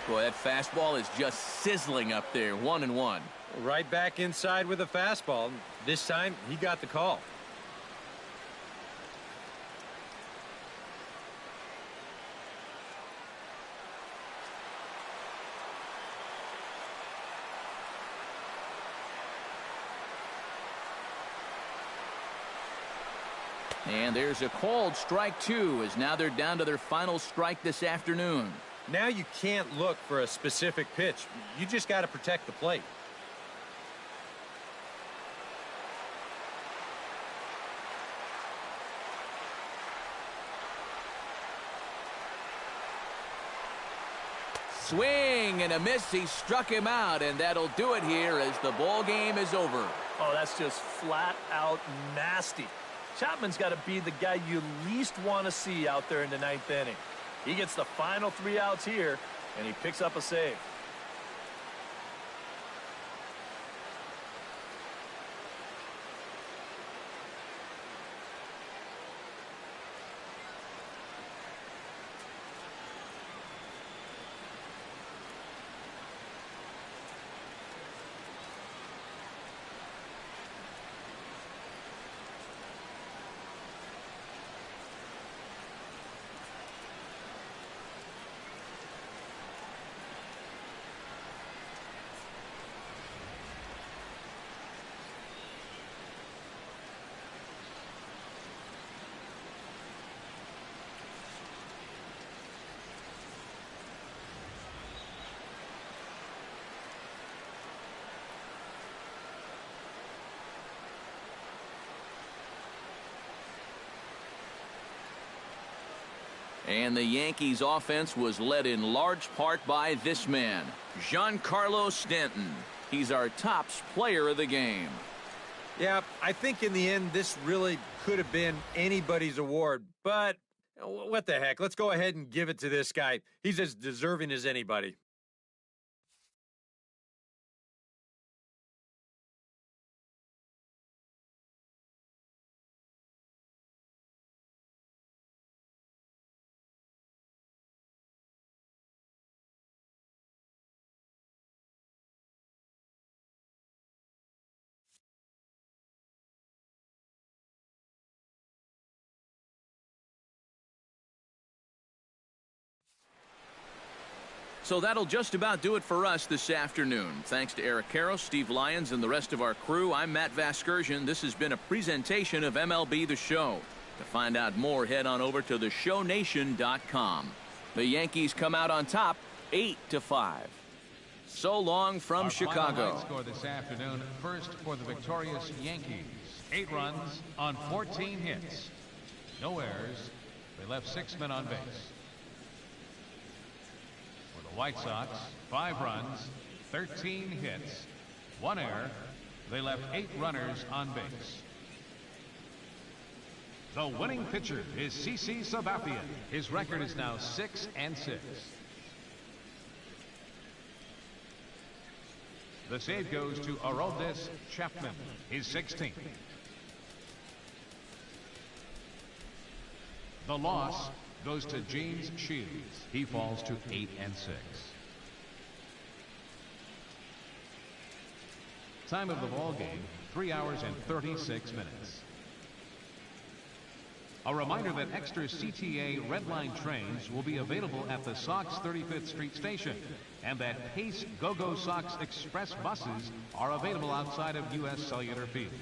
Boy, that fastball is just sizzling up there. 1-1. Right back inside with a fastball. This time, he got the call. And there's a called strike 2, as now they're down to their final strike this afternoon. Now you can't look for a specific pitch. You just got to protect the plate. Swing and a miss. He struck him out, and that'll do it here as the ball game is over. Oh, that's just flat out nasty. Chapman's got to be the guy you least want to see out there in the 9th inning. He gets the final 3 outs here, and he picks up a save. And the Yankees offense was led in large part by this man, Giancarlo Stanton. He's our tops player of the game. Yeah, I think in the end this really could have been anybody's award, but what the heck? Let's go ahead and give it to this guy. He's as deserving as anybody. So that'll just about do it for us this afternoon. Thanks to Eric Karros, Steve Lyons, and the rest of our crew, I'm Matt Vasgersian. This has been a presentation of MLB The Show. To find out more, head on over to theshownation.com. The Yankees come out on top 8-5. So long from Chicago. Final score this afternoon, first for the victorious Yankees. 8 runs on 14 hits. No errors. They left 6 men on base. For the White Sox, 5 runs, 13 hits, 1 error. They left 8 runners on base. The winning pitcher is CC Sabathia. His record is now 6-6. The save goes to Aroldis Chapman, his 16th. The loss goes to James Shields. He falls to 8-6. Time of the ball game, 3 hours and 36 minutes. A reminder that extra CTA Red Line trains will be available at the Sox 35th Street station, and that Pace Go-Go Sox Express buses are available outside of U.S. Cellular Field.